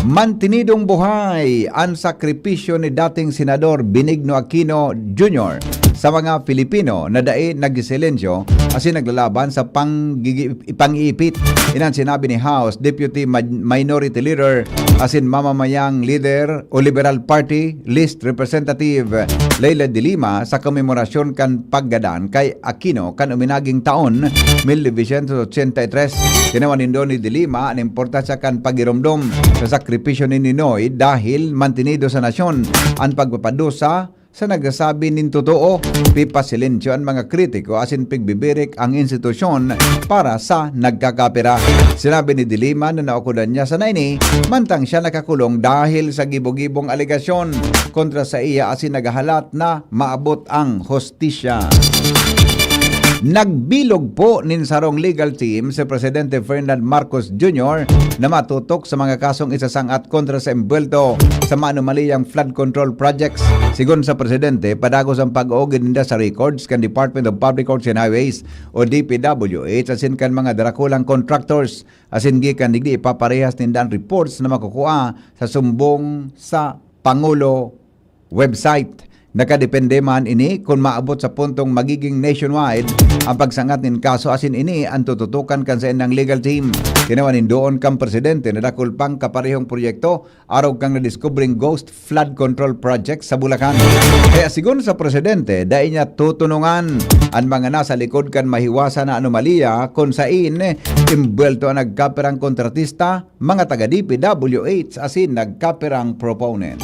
Mantinidong buhay ang sakripisyo ni dating Senador Benigno Aquino Jr. sa mga Pilipino na dae nagsilensyo asin naglalaban sa pang-iipit. Inan sinabi ni House Deputy Minority Leader asin mamamayang leader o Liberal Party List Representative Leila de Lima sa komemorasyon kan paggadaan kay Aquino kan uminaging taon 1983. Tinawanindo ni de Lima ang importansya kan pagiromdom sa sakripisyo ni Ninoy dahil mantinido sa nasyon ang pagpapadusa sa nagsasabi nin totoo, pipasilensyo ang mga kritiko asin pigbibirik ang institusyon para sa nagkakapira. Sinabi ni de Lima na naukudan niya sa naini, mantang siya nakakulong dahil sa gibog-gibong aligasyon kontra sa iya asin nagahalat na maabot ang hostisya. Nagbilog po nin sarong legal team si Presidente Ferdinand Marcos Jr. na matutok sa mga kasong isasangat kontra sa embwelto sa manumaliyang flood control projects. Sigon sa Presidente, padagos ang pag-oogid ninda sa records kan Department of Public Works and Highways o DPWH asin kan mga darakulang contractors asin gikan digdi ipaparehas ninda ang reports na makukuha sa sumbong sa Pangulo website. Nakadepende man ini kung maabot sa puntong magiging nationwide ang pagsangat nin kaso asin ini ang tututukan kan sa inang legal team. Tinawanin doon kang Presidente na dakul pang kaparehong proyekto araw kang na-discovering ghost flood control project sa Bulacan. Kaya sigon sa Presidente, dahil niya tutunungan ang mga nasa likod kan mahiwasa na anomalya kung sain imbwelto ang nagkapirang kontratista, mga taga-DPWH asin nagkapirang proponent.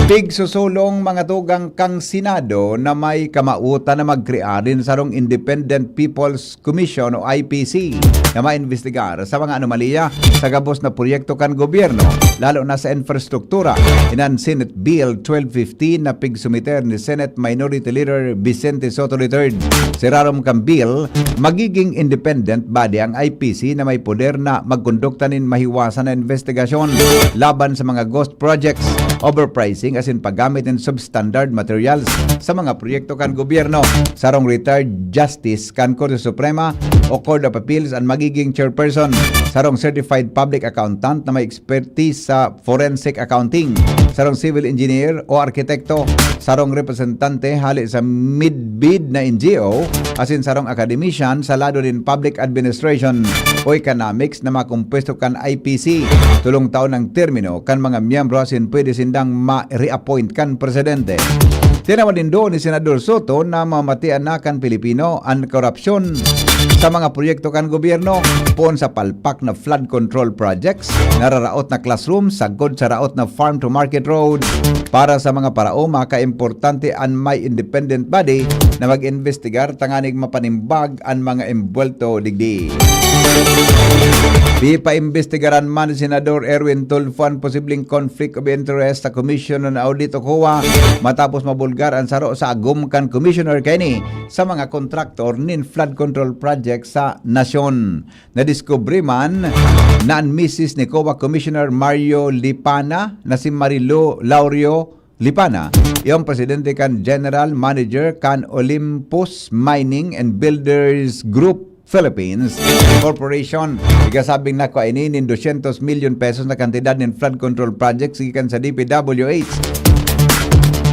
Pigsusulong mga tugang kang Senado na may kamautan na magkrearin sarong Independent People's Commission o IPC na maimbestigar sa mga anomalya sa gabos na proyekto kan gobyerno, lalo na sa infrastruktura. Inan Senate Bill 1215 na pigsumiter ni Senate Minority Leader Vicente Soto III. Sirarom kang bill, magiging independent body ang IPC na may poder na magkondukta nin mahiwasan na investigasyon laban sa mga ghost projects, overpricing asin paggamit ng substandard materials sa mga proyekto kan gobyerno. Sarong retired justice kan Korte Suprema o Court of Appeals ang magiging chairperson. Sarong certified public accountant na may expertise sa forensic accounting. Sarong civil engineer o arkitekto. Sarong representante hali sa mid-bid na NGO asin sarong academician sa lado din public administration o economics na makumpesto kan IPC. Tulong taon ng termino kan mga miyembro asin pwede sindang ma-reappoint kan Presidente. Tinawan din doon ni Senador Soto na mamatian na kan Pilipino ang korupsyon sa mga proyekto kan gobyerno poon sa palpak na flood control projects, nararaot na classroom, sagod sa raot na farm to market road. Para sa mga parao, maka-importante ang may independent body na mag-investigar tanganig mapanimbag ang mga embwelto digdi. Di pa-imbestigaran man si Senador Erwin Tulfo ang posibleng conflict of interest sa Commission on Audit o COA matapos mabulgar ang saro sa agum kan Commissioner Kenny sa mga kontraktor nin flood control project sa nasyon. Nadiskubre man na ang misis ni COA Commissioner Mario Lipana na si Marilo Laurio Lipana, yung presidente kan General Manager kan Olympus Mining and Builders Group Philippines Corporation. Ikasabing na ko ay inin 200 million pesos na kantidad ng flood control projects ikan sa DPWH.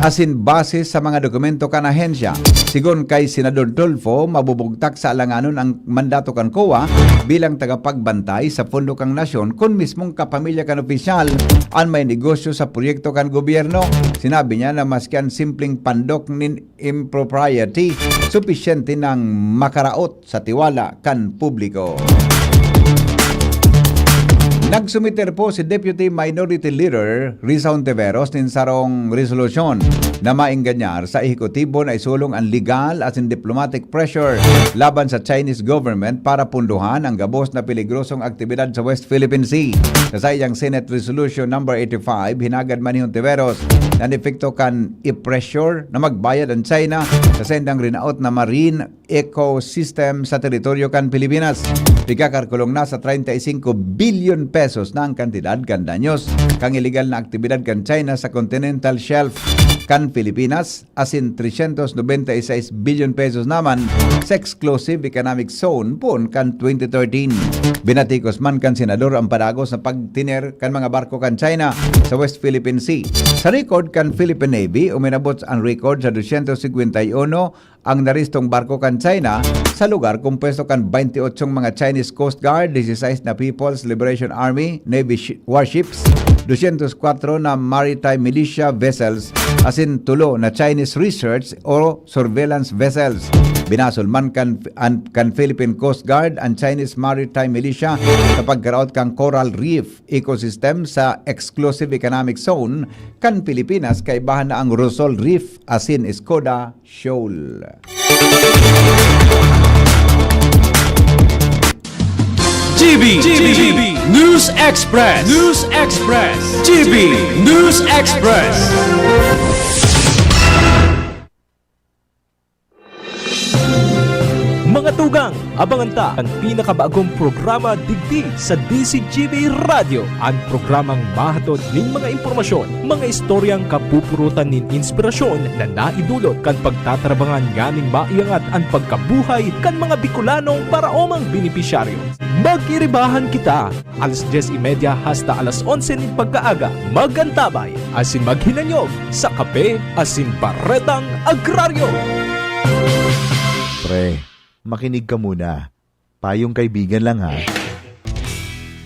asin base sa mga dokumento kan ahensya. Sigon kay Senador Tulfo, mabubugtak sa alanganon ang mandato kan COA bilang tagapagbantay sa pondo kang nasyon kung mismong kapamilya kan opisyal ang may negosyo sa proyekto kan gobyerno. Sinabi niya na maski ang simpleng pandok nin impropriety, supisyente ng makaraot sa tiwala kan publiko. Nagsumiter po si Deputy Minority Leader Risa Ontiveros nin sarong resolusyon na mainganyar sa ehekutibo na isulong ang legal at diplomatic pressure laban sa Chinese government para punduhan ang gabos na peligrosong aktibidad sa West Philippine Sea. Sa iyang Senate Resolution number 85, hinagad man ni Ontiveros na epekto kan i-pressure na magbayad ang China sa sendang rinaot na marine ecosystem sa teritoryo kan Pilipinas. Pikakarkulong na sa 35 billion pesos na ang kantidad kan danyos kang illegal na aktibidad kan China sa continental shelf kan Pilipinas, asin 396 billion pesos naman sa exclusive economic zone pon kan 2013. Binatikos man kan senador ang padagos na pagtiner kan mga barko kan China sa West Philippine Sea. Sa record kan Philippine Navy, uminabot ang record sa 251 ang naristong barko kan China sa lugar kumpuesto kan 28 mga Chinese Coast Guard, 16 na People's Liberation Army Navy warships, 204 na maritime militia vessels, asin 3 na Chinese research o surveillance vessels. Binasol man kan Philippine Coast Guard ang Chinese maritime militia sa pagkaraot kang coral reef ecosystem sa exclusive economic zone kan Pilipinas kay bahan na ang Rosol Reef asin Escoda Shoal. GB News Express. GB News Express. Mga tugang, abangan ta ang pinakabagong programa digdi sa DCGB Radio. Ang programang mahatod ning mga impormasyon, mga istoryang kapupurutan nin inspirasyon na naidulot kan pagtatrabangan ganing maiangat ang pagkabuhay kan mga Bicolanong paraomang benepisyaryo. Magkiribahan kita, alas 10:30 hasta alas 11 ning pagkaaga. Magantabay, asin maghinanyog sa kape, asin baretang agraryo. Pre, makinig ka muna. Payong kaibigan lang ha.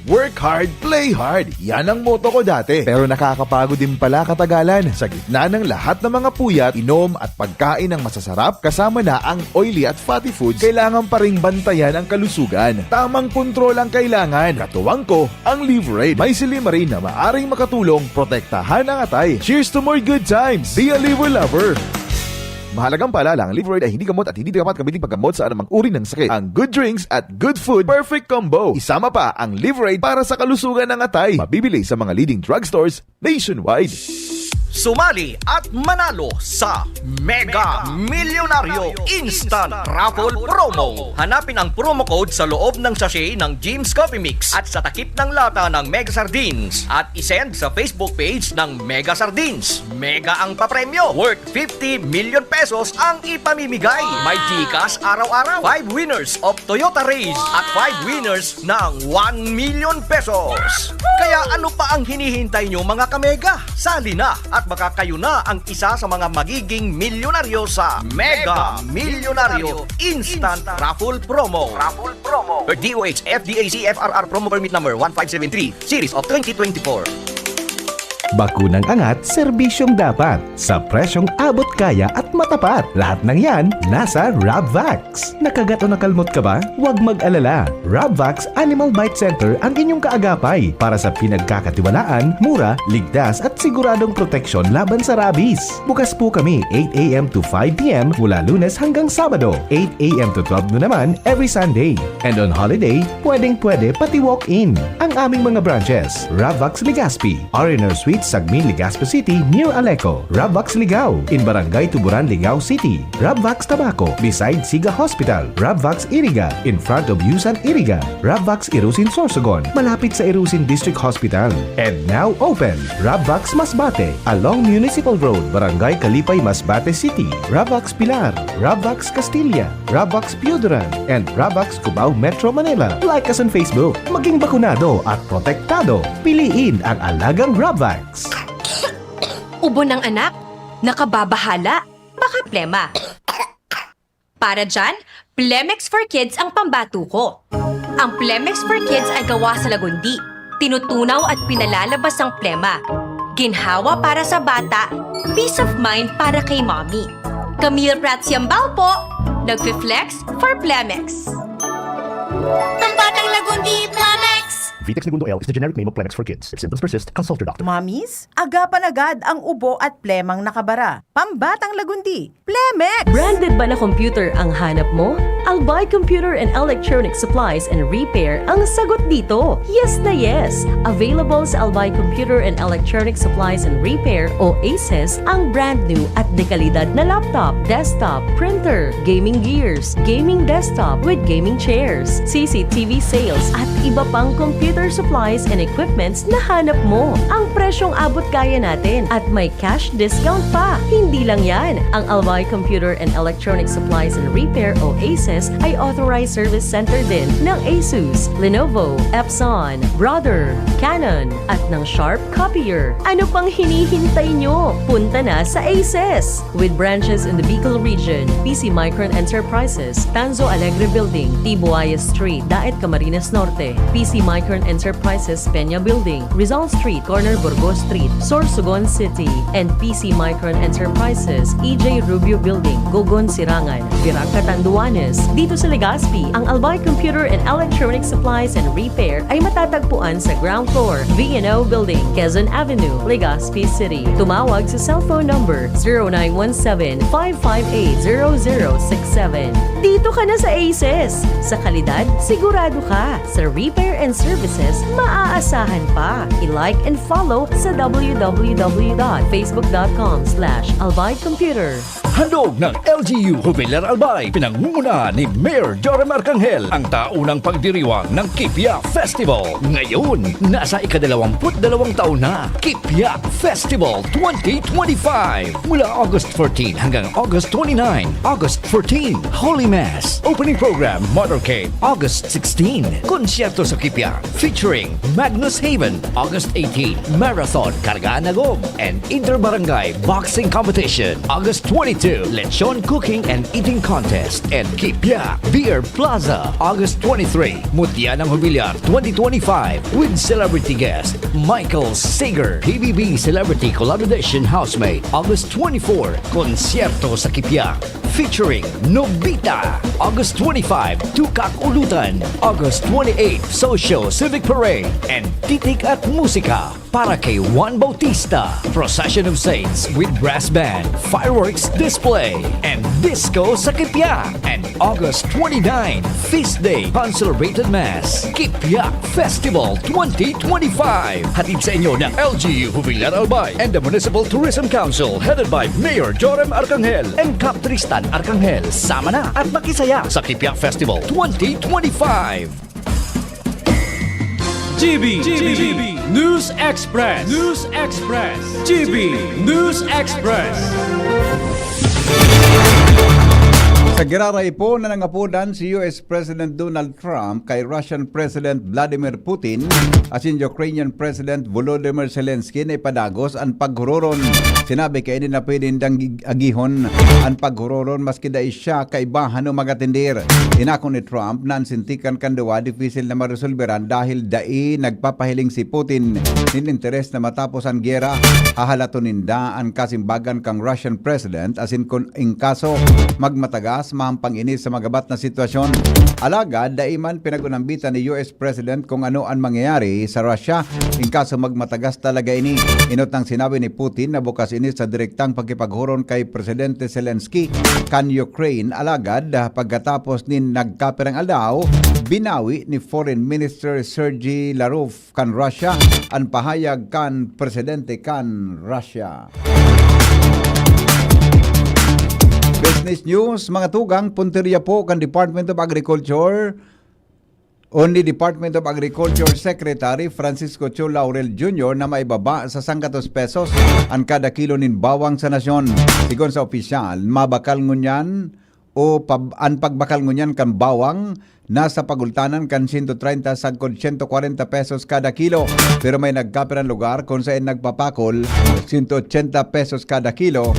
Work hard, play hard. Yan ang motto ko dati. Pero nakakapagod din pala katagalan. Sa gitna ng lahat ng mga puyat, inom at pagkain ng masasarap, kasama na ang oily at fatty foods, kailangan pa ring bantayan ang kalusugan. Tamang kontrol ang kailangan. Katuwang ko, ang Liverade. May silimarin na maaring makatulong protektahan ang atay. Cheers to more good times. Be a liver lover. Mahalagang paalala, ang Liverade ay hindi gamot at hindi dapat gamitin paggamot sa anumang uri ng sakit. Ang good drinks at good food, perfect combo. Isama pa ang Liverade para sa kalusugan ng atay. Mabibili sa mga leading drugstores nationwide. Sumali at manalo sa Mega Milyonaryo Instant Raffle Promo. Hanapin ang promo code sa loob ng sachet ng Jim's Coffee Mix at sa takip ng lata ng Mega Sardines at isend sa Facebook page ng Mega Sardines. Mega ang papremyo. Worth 50 million pesos ang ipamimigay. May Gcash araw-araw. 5 winners of Toyota Race at 5 winners ng 1 million pesos. Kaya ano pa ang hinihintay nyo mga kamega? Sali na at baka kayo na ang isa sa mga magiging milyonaryo sa Mega Milyonaryo Instant Raffle Promo. DOH FDAC FRR Promo Permit Number 1573 Series of 2024. Bakunang angat, serbisyong dapat. Sa presyong abot kaya at matapat. Lahat ng yan, nasa Rabvax. Nakagat o nakalmot ka ba? Huwag mag-alala. Rabvax Animal Bite Center ang inyong kaagapay para sa pinagkakatiwalaan, mura, ligtas at siguradong proteksyon laban sa rabies. Bukas po kami 8 a.m. to 5 p.m. mula Lunes hanggang Sabado. 8 a.m. to 12 noon naman every Sunday. And on holiday, pwedeng-pwede pati walk-in. Ang aming mga branches, Rabvax Legazpi, R&R Suite Sagmin, Legazpi City, near Aleco. Rabvax Ligao, in Barangay Tuburan, Ligao City. Rabvax Tabaco, beside Siga Hospital. Rabvax Iriga, in front of Yusan Iriga. Rabvax Irusin Sorsogon, malapit sa Irusin District Hospital. And now open, Rabvax Masbate, along Municipal Road, Barangay Kalipay, Masbate City. Rabvax Pilar, Rabvax Castilla, Rabvax Piuduran, and Rabvax Cubao Metro Manila. Like us on Facebook, maging bakunado at protektado. Piliin ang alagang Rabvax. Ubo ng anak? Nakababahala? Baka plema. Para dyan, Plemex for Kids ang pambato ko. Ang Plemex for Kids ay gawa sa lagundi. Tinutunaw at pinalalabas ang plema. Ginhawa para sa bata, peace of mind para kay mommy. Camille Prats Yambao po, nagfi-flex for Plemex. Pambatang lagundi, Plemex! Vitex Segundo L is the generic name of Plemex for kids. If symptoms persist, consult your doctor. Mommies, agapan agad ang ubo at plemang nakabara. Pambatang lagundi, Plemex! Branded ba na computer ang hanap mo? Albay Computer and Electronic Supplies and Repair ang sagot dito. Yes na yes! Available sa Albay Computer and Electronic Supplies and Repair o ACES ang brand new at dekalidad na laptop, desktop, printer, gaming gears, gaming desktop with gaming chairs, CCTV sales at iba pang computer supplies and equipments na hanap mo. Ang presyong abot kaya natin at may cash discount pa. Hindi lang yan. Ang Albay Computer and Electronic Supplies and Repair o ACES ay authorized service center din ng ASUS, Lenovo, Epson, Brother, Canon at ng Sharp Copier. Ano pang hinihintay nyo? Punta na sa ACES! With branches in the Bicol region, PC Micron Enterprises, Tanzo Alegre Building, Tibuaya Street, Daet Camarines Norte, PC Micron Enterprises Peña Building, Rizal Street, Corner Burgos Street, Sorsogon City, and PC Micron Enterprises, EJ Rubio Building, Gogon Sirangan, Virac Catanduanes. Dito sa Legazpi, ang Albay Computer and Electronic Supplies and Repair ay matatagpuan sa ground floor, V&O Building, Quezon Avenue, Legazpi City. Tumawag sa cellphone number 0917-558-0067. Dito ka na sa ACES. Sa kalidad, sigurado ka. Sa repair and services, maaasahan pa. I-like and follow sa www.facebook.com/albaycomputer. Handog ng LGU Jubilar Albay, pinangunguna ni Mayor Joram Arcangel ang taunang pagdiriwang ng Kipya Festival. Ngayon, nasa ika-22 taon na, Kipya Festival 2025. Mula August 14 hanggang August 29. August 14, Holy Mass. Opening program, Motorcade. August 16, konsyerto sa Kipya featuring Magnus Haven. August 18, Marathon Kargaan Nagom and Inter-Barangay Boxing Competition. August 22, Lechon Cooking and Eating Contest and Kipya Beer Plaza. August 23, Mutya ng Jubilar 2025 with celebrity guest Michael Sager, PBB Celebrity Collaboration Housemate. August 24, konsyerto sa Kipya featuring Nobita. August 25, Tukak Ulutan. August 28, Social Civic Parade and Titik at Musika para kay Juan Bautista. Procession of Saints with brass band, fireworks display, and disco sa Kipya. And August 29, Feast Day, Consolidated Mass. Kipya Festival 2025. Hatid sa inyo ng LGU Jubilar Albay and the Municipal Tourism Council headed by Mayor Joram Arcangel and Cap Tristan Arcangel. Sama na at makisaya sa Kipya Festival 2025. GB News Express. GB News Express. Sa giraray po na nangapudan si US President Donald Trump kay Russian President Vladimir Putin asin Ukrainian President Volodymyr Zelensky na ipadagos ang paghuroron. Sinabi kay hindi na pwedeng agihon ang paghuroron maski da isya kaibahan o magatindir. Inako ni Trump na ansintikan kanduwa difficile na maresolveran dahil dai nagpapahiling si Putin nin interes na matapos ang gera. Hahalato ninda ang kasimbagan kang Russian President asin kung in kaso magmatagas mahampang inis sa magabat na sitwasyon. Alagad, daiman pinag-unambitan ni US President kung ano ang mangyayari sa Russia in kaso magmatagas talaga ini. Inotang sinabi ni Putin na bukas inis sa direktang pagkipaghuron kay Presidente Zelensky kan Ukraine. Alagad, pagkatapos nin nagkapirang aldaw, binawi ni Foreign Minister Sergey Lavrov kan Russia ang pahayag kan Presidente kan Russia. Business News, mga tugang, punteriya po kan Department of Agriculture. Only Department of Agriculture Secretary Francisco Cho Laurel Jr. na maibaba sa 100 pesos ang kada kilo nin bawang sa nasyon. Sigon sa opisyal, mabakal ngunyan o ang pagbakal ngunyan kan bawang nasa pagultanan kan 130 sagkod 140 pesos kada kilo. Pero may nagkapiran lugar kung saan nagpapakol 180 pesos kada kilo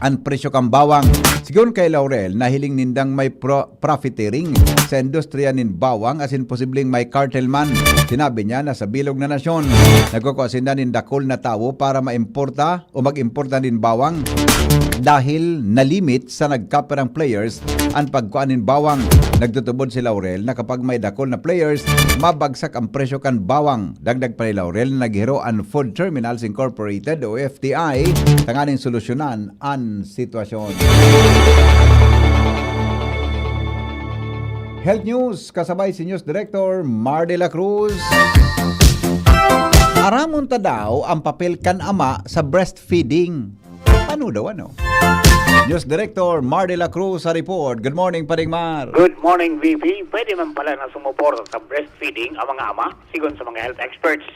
ang presyo kang bawang. Sigon kay Laurel, nahiling nindang may profiteering sa industriya nin bawang asin posibleng may cartel man. Sinabi niya na sa bilog na nasyon, nagkukuasinda nin dakol na tao para maimporta o mag-importa nin bawang dahil nalimit sa nagkaperang players ang pagkuan nin bawang. Nagtutubod si Laurel na kapag may dakol na players, mabagsak ang presyo kan bawang. Dagdag pa ni Laurel na naghiro ang Food Terminals Incorporated o FTI tanganing solusyonan ang sitwasyon. Health News, kasabay si News Director Mar de la Cruz. Aramon ta daw ang papel kan ama sa breastfeeding. Ano daw ano? News Director Mar de la Cruz sa report. Good morning, Paring Mar. Good morning, VP. Pwede man pala na sumuporta sa breastfeeding ang mga ama, sigon sa mga health experts.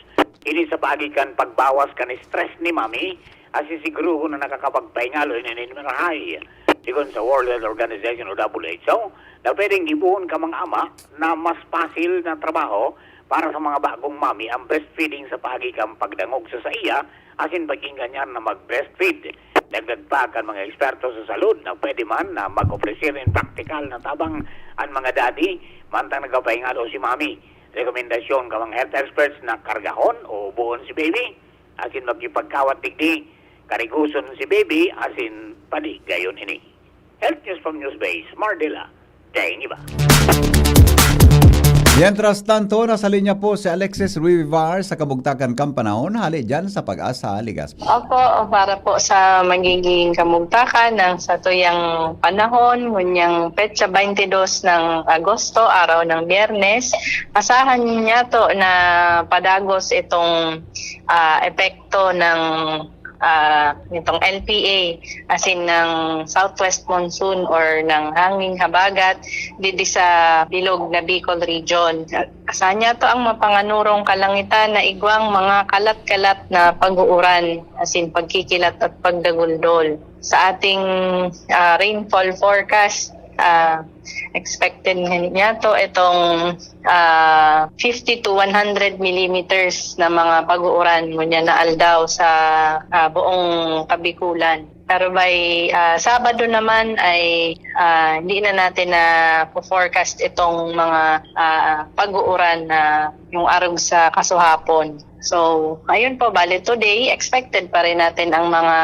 Ini sa pagikan pagbawas kan stress ni mami, asi siguro na nakakapagpahingalo ininimirahay. Sigon sa World Health Organization o WHO, na pwedeng ibuon ka mga ama na mas pasil na trabaho para sa mga bagong mami ang breastfeeding sa pagikan pagdangog sa iya, asin pagkinganyan na mag-breastfeed. Dagdag pa kan mga eksperto sa salud na pwede man na mag-ofrecer in practical na tabang ang mga daddy mantang nagapahingalo si mami. Rekomendasyon ka mga health experts na kargahon o buon si baby asin magipagkawat digdi kariguson si baby asin padi gayon ini. Health News from Newsbase, Mardela, Daing Iba. Mientras tanto, nasa linya po si Alexis Rivar sa kabugtakan kampanahon. Hali dyan sa Pag-asa, Legazpi. Opo, para po sa magiging kamugtakan ng sa tuyang panahon, ngunyang petsa 22 ng Agosto, araw ng Biyernes, asahan niya to na padagos itong epekto ng nitong LPA asin ng southwest monsoon or ng hanging habagat didi sa bilog na Bicol region. Asahan niya to ang mapanganurong kalangitan na igwang mga kalat-kalat na pag-uuran asin pagkikilat at pagdaguldol. Sa ating rainfall forecast, expected niya to itong 50 to 100 millimeters na mga pag-uuran ngunyan na aldaw sa buong Kabikulan. Pero by Sabado naman ay hindi na natin na forecast itong mga pag-uuran na yung arog sa kasuhapon. So, ayun po, bali today, expected pa rin natin ang mga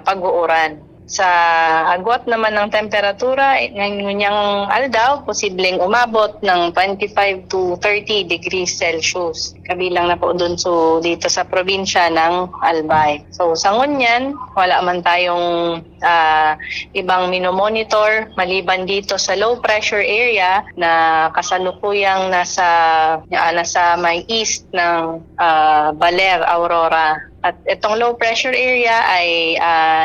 pag-uuran. Sa agwat naman ng temperatura, ngayong aldaw, posibleng umabot ng 25 to 30 degrees Celsius. Kabilang na po dun dito sa probinsya ng Albay. So sa ngunyan, wala man tayong ibang minomonitor maliban dito sa low pressure area na kasalukuyang nasa may east ng Baler, Aurora. At itong low pressure area ay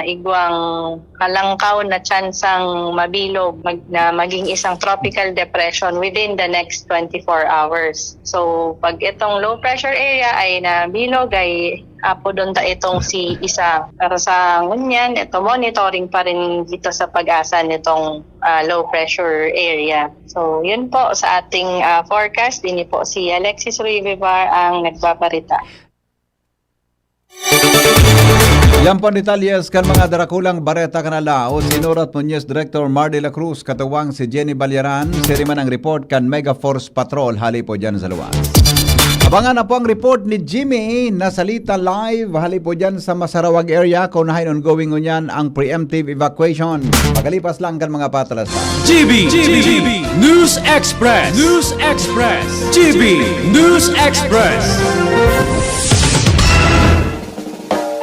igwang kalangkaw na tsansang mabilog na maging isang tropical depression within the next 24 hours. So pag itong low pressure area ay nabilog ay apo doon itong si isa. Pero sa ngunyan, ito monitoring pa rin dito sa Pag-asa nitong low pressure area. So yun po sa ating forecast. Dini po si Alexis Rivivar ang nagbabarita. Yan po detalyes kan mga darakulang bareta kanalao. Sinurat mo News Director Mar de la Cruz, katuwang si Jenny Balyaran. Siriman ang report kan Mega Force Patrol. Hali po dyan sa luwas. Abangan na po ang report ni Jimmy na salita live. Hali po dyan sa Masarawag area. Kaunahin ongoing ngunyan ang preemptive evacuation. Pagalipas lang kan mga patalasan. GB News Express. News Express. GB News Express.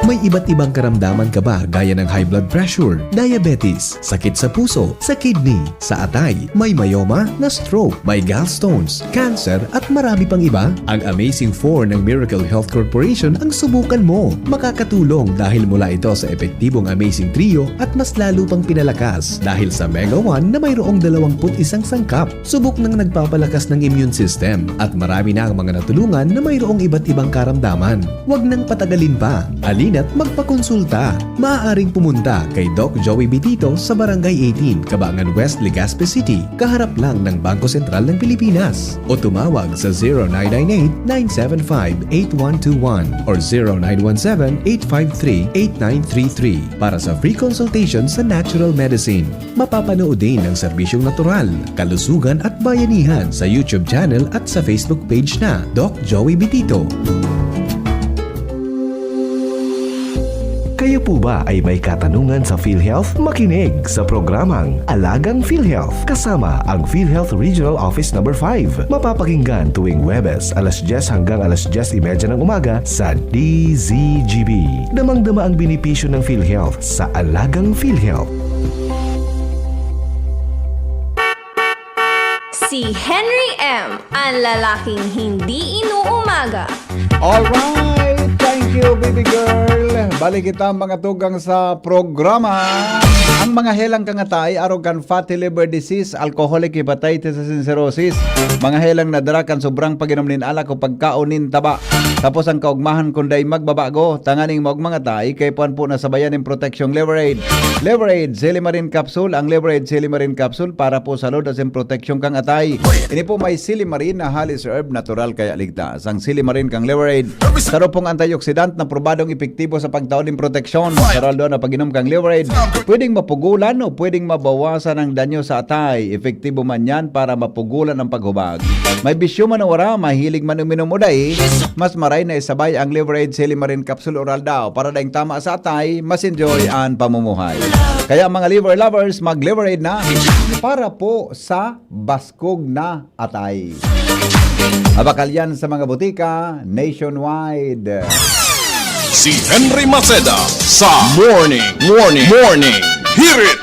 May iba't ibang karamdaman ka ba gaya ng high blood pressure, diabetes, sakit sa puso, sa kidney, sa atay, may myoma, na stroke, may gallstones, cancer at marami pang iba? Ang Amazing 4 ng Miracle Health Corporation ang subukan mo. Makakatulong dahil mula ito sa epektibong Amazing Trio at mas lalo pang pinalakas dahil sa Mega 1 na mayroong 21 sangkap. Subok ng nagpapalakas ng immune system at marami na ang mga natulungan na mayroong iba't ibang karamdaman. Huwag nang patagalin pa. Alina't magpakonsulta. Maaaring pumunta kay Doc Joey Bitito sa Barangay 18, Cabangan West, Legazpi City, kaharap lang ng Bangko Sentral ng Pilipinas. O tumawag sa 0998-975-8121 or 0917-853-8933 para sa free consultation sa natural medicine. Mapapanood din ang serbisyong natural, kalusugan at bayanihan sa YouTube channel at sa Facebook page na Doc Joey Bitito. Kayo po ba ay may katanungan sa PhilHealth? Makinig sa programang Alagang PhilHealth kasama ang PhilHealth Regional Office No. 5. Mapapakinggan tuwing Huwebes alas 10 hanggang alas 10:30 ng umaga sa DZGB. Damang-dama ang benepisyo ng PhilHealth sa Alagang PhilHealth. Si Henry M., ang lalaking hindi inuumaga. Alright, thank you baby girl. Balik kita mga tugang sa programa. Ang mga helang kangatay, arrogant fatty liver disease, alcoholic hepatitis and cirrhosis. Mga helang nadarakan sobrang pag-inom nin alak o pagkaunin taba. Tapos ang kaugmahan kunday magbabago, tanganing mga tay, kay puan po nasabayan ng proteksyong Leverade. Leverade Silimarin Capsule, ang Leverade Silimarin Capsule para po sa load as in proteksyong kang atay. Ini po may Silimarin na halis herb natural kaya ligtas. Ang Silimarin kang Leverade, saro pong antioxidant na probadong epektibo sa pagtaon ng proteksyon. Saral doon na pag-inom kang Leverade, pwedeng mapugulan o pwedeng mabawasan ang danyo sa atay. Epektibo man yan para mapugulan ang paghubag. May bisyo man o wala, mahilig man uminom uday, mas maray na isabay ang Leverade Silimarin Capsule Oral daw para daing tama sa atay, mas enjoy ang pamumuhay. Kaya mga liver lovers, mag-Leverade na para po sa baskog na atay. Abakal yan sa mga butika nationwide. Si Henry Maceda sa Morning Hear It!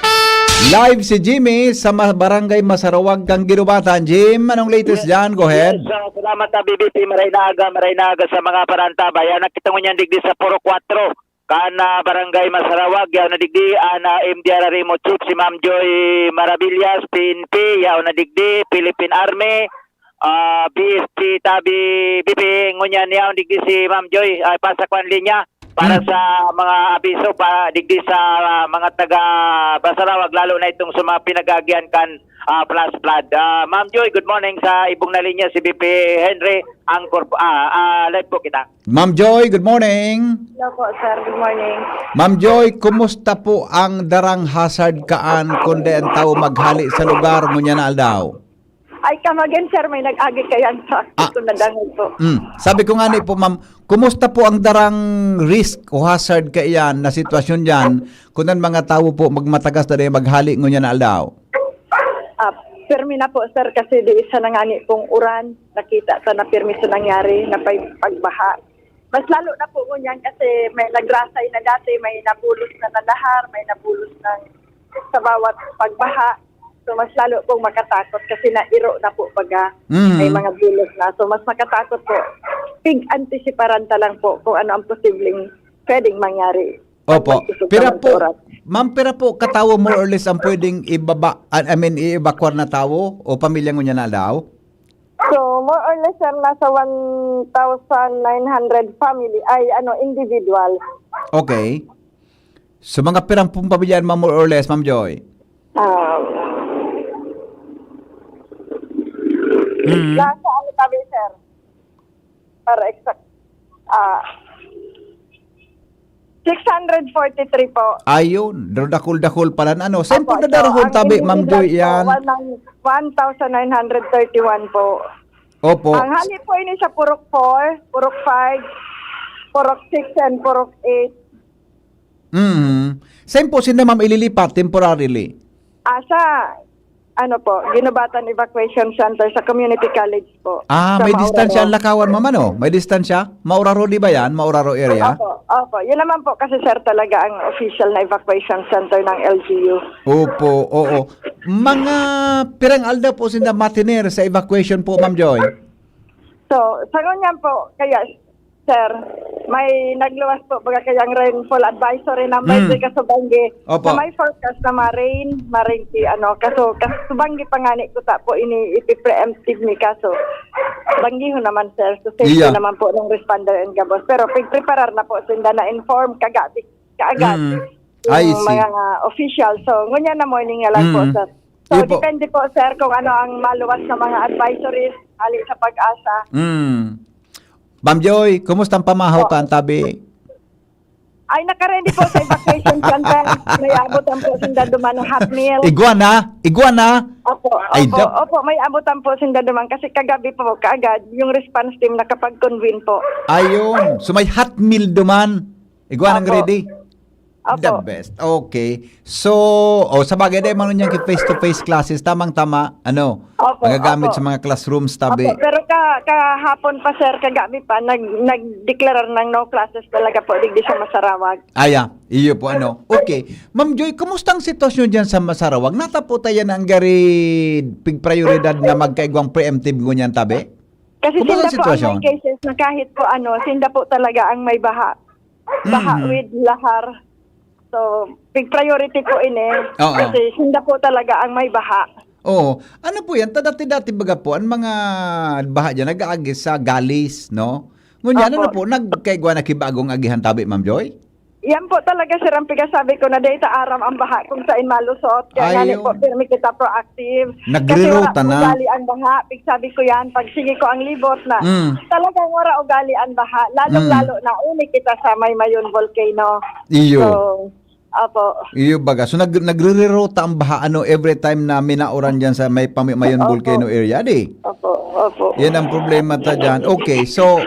Live si Jimmy sa Barangay Masarawag kang Ginubatan. Jim, anong latest dyan? Go ahead. Yes, salamat na BBP Maraynaga sa mga parantabay. Nakita mo niyan digdi sa Puro 4. Kana Barangay Masarawag, yaw na digdi, ana MDR Remo Chief, si Ma'am Joy Maravillas, PNP, yaw na digdi, Philippine Army, BSP Tabi BP, ngunyan yaw digdi si Ma'am Joy, pasakwan linya para sa mga abiso, para digdi sa mga taga Masarawag, lalo na itong sa mga pinagagian kan plus flood. Ma'am Joy, good morning sa ibong na linya si BP Henry, ang live po kita. Ma'am Joy, good morning. Hello po, sir. Good morning. Ma'am Joy, kumusta po ang darang hazard kaan kundi ang tao maghali sa lugar mo niya na aldaw? Ay, kamagin, sir. May nag-agi kayan sa ito na dangod po. Sabi ko nga ni po, ma'am, kumusta po ang darang risk o hazard kaiyan na sitwasyon dyan kung ang mga tao po magmatagas na maghali mo niya na aldaw? Pirmi na po, sir, kasi di isa na nga ni pong uran. Nakita sa na pirmi sa nangyari na pagbaha. Mas lalo na po ngunyan kasi may nagrasay na dati, may nabulos na nalahar, may nabulos na sa bawat pagbaha. So mas lalo pong makatakot kasi nairo na po baga may mga bulos na. So mas makatakot po. Antisiparan lang po kung ano ang posibleng pwedeng mangyari. Opo. Pero po, katawo more or less ang pwedeng i-evacuate na tao o pamilya mo niya na daw? So, more or less, sir, nasa 1,900 family, individual. Okay. So, mga pirang pong pamilya, more or less, Ma'am Joy? Nasa ano tabi, sir? Para exact. 643 po. Ayun, dakul-dakul pala na ano. Saan po nadarahon tabi, Ma'am Joy, yan? 1,931 po. Opo. Ang hali po ini sa Purok 4, Purok 5, Purok 6, and Purok 8. Saan po sila, Ma'am, ililipat temporarily? Sa Ginubatan Evacuation Center sa Community College po. May distansya ang lakawan, Ma'am, ano? May distansya? Mauraro di ba yan? Mauraro area? Opo. Yun naman po kasi, sir, talaga ang official na evacuation center ng LGU. Opo, oo. Mga pirang alda po sila matiner sa evacuation po, Ma'am Joy? So, sa ngunyan po, kaya, sir, may nagluwas po baga kayang rainfall advisory na may kasubanggi Opo. na may forecast na ma-rain kaso kasubanggi pangani ko ta po ini ipi-preemptive ni kaso banggihon naman sir so safety Iya. naman po ng responder and gabos pero pig-preparar na po sinda na inform kaagad I yung see. mga official so ngunya na morning nga lang po sir so Iya po. depende po sir kung ano ang maluwas na mga advisories hali sa pag-asa. Ma'am Joy, kumusta ang pamahaw ka ang tabi? Ay, nakaready po sa evacuation center. May abutan po sinda duman ng hot meal. Iguana? Opo, Ay, opo, may abutan po sinda duman kasi kagabi po kaagad yung response team nakapag-convene po. Ayun. So may hot meal duman. Iguanang Opo. ready? The best. Okay. So, sa bagay dahil man yung face-to-face classes, tamang-tama, magagamit sa mga classrooms tabi. Opo, pero kahapon pa sir, kagabi pa, nag-declare ng no classes talaga po, digdi sa Masarawag. Iyo po Okay. Ma'am Joy, kumusta ang sitwasyon dyan sa Masarawag? Natapo tayo na ang gari prioridad na magkaigwang preemptive ngunyan tabi? Kasi Kumusta ang sinda po ang sitwasyon? may cases na kahit po sinda po talaga ang may baha. Baha with lahar. So, big priority po ini. Oo. Kasi sinda po talaga ang may baha. Oo. Ano po yan? Dati-dati baga po, ang mga baha dyan, nag-aagis sa galis, no? Ngunyan, Opo. nagkaigwa na kibagong agihan tabi, Ma'am Joy? Yan po talaga sir ang sabi ko na data aram ang baha kung saan malusot. Kaya nga Ayun. po, pirmi kita proactive. Nagre-rota Kasi na. wala ugali ang baha. Sabi ko yan, pag sige ko ang libot na talagang wala ugali ang baha. Lalong-lalo na uli kita sa Maymayon Volcano. Iyo. So, opo. Iyo baga. So nagre-rota ang baha every time na minauran dyan sa may Pamimayon Volcano area, di? Opo. Yan ang problema ta dyan. Okay, so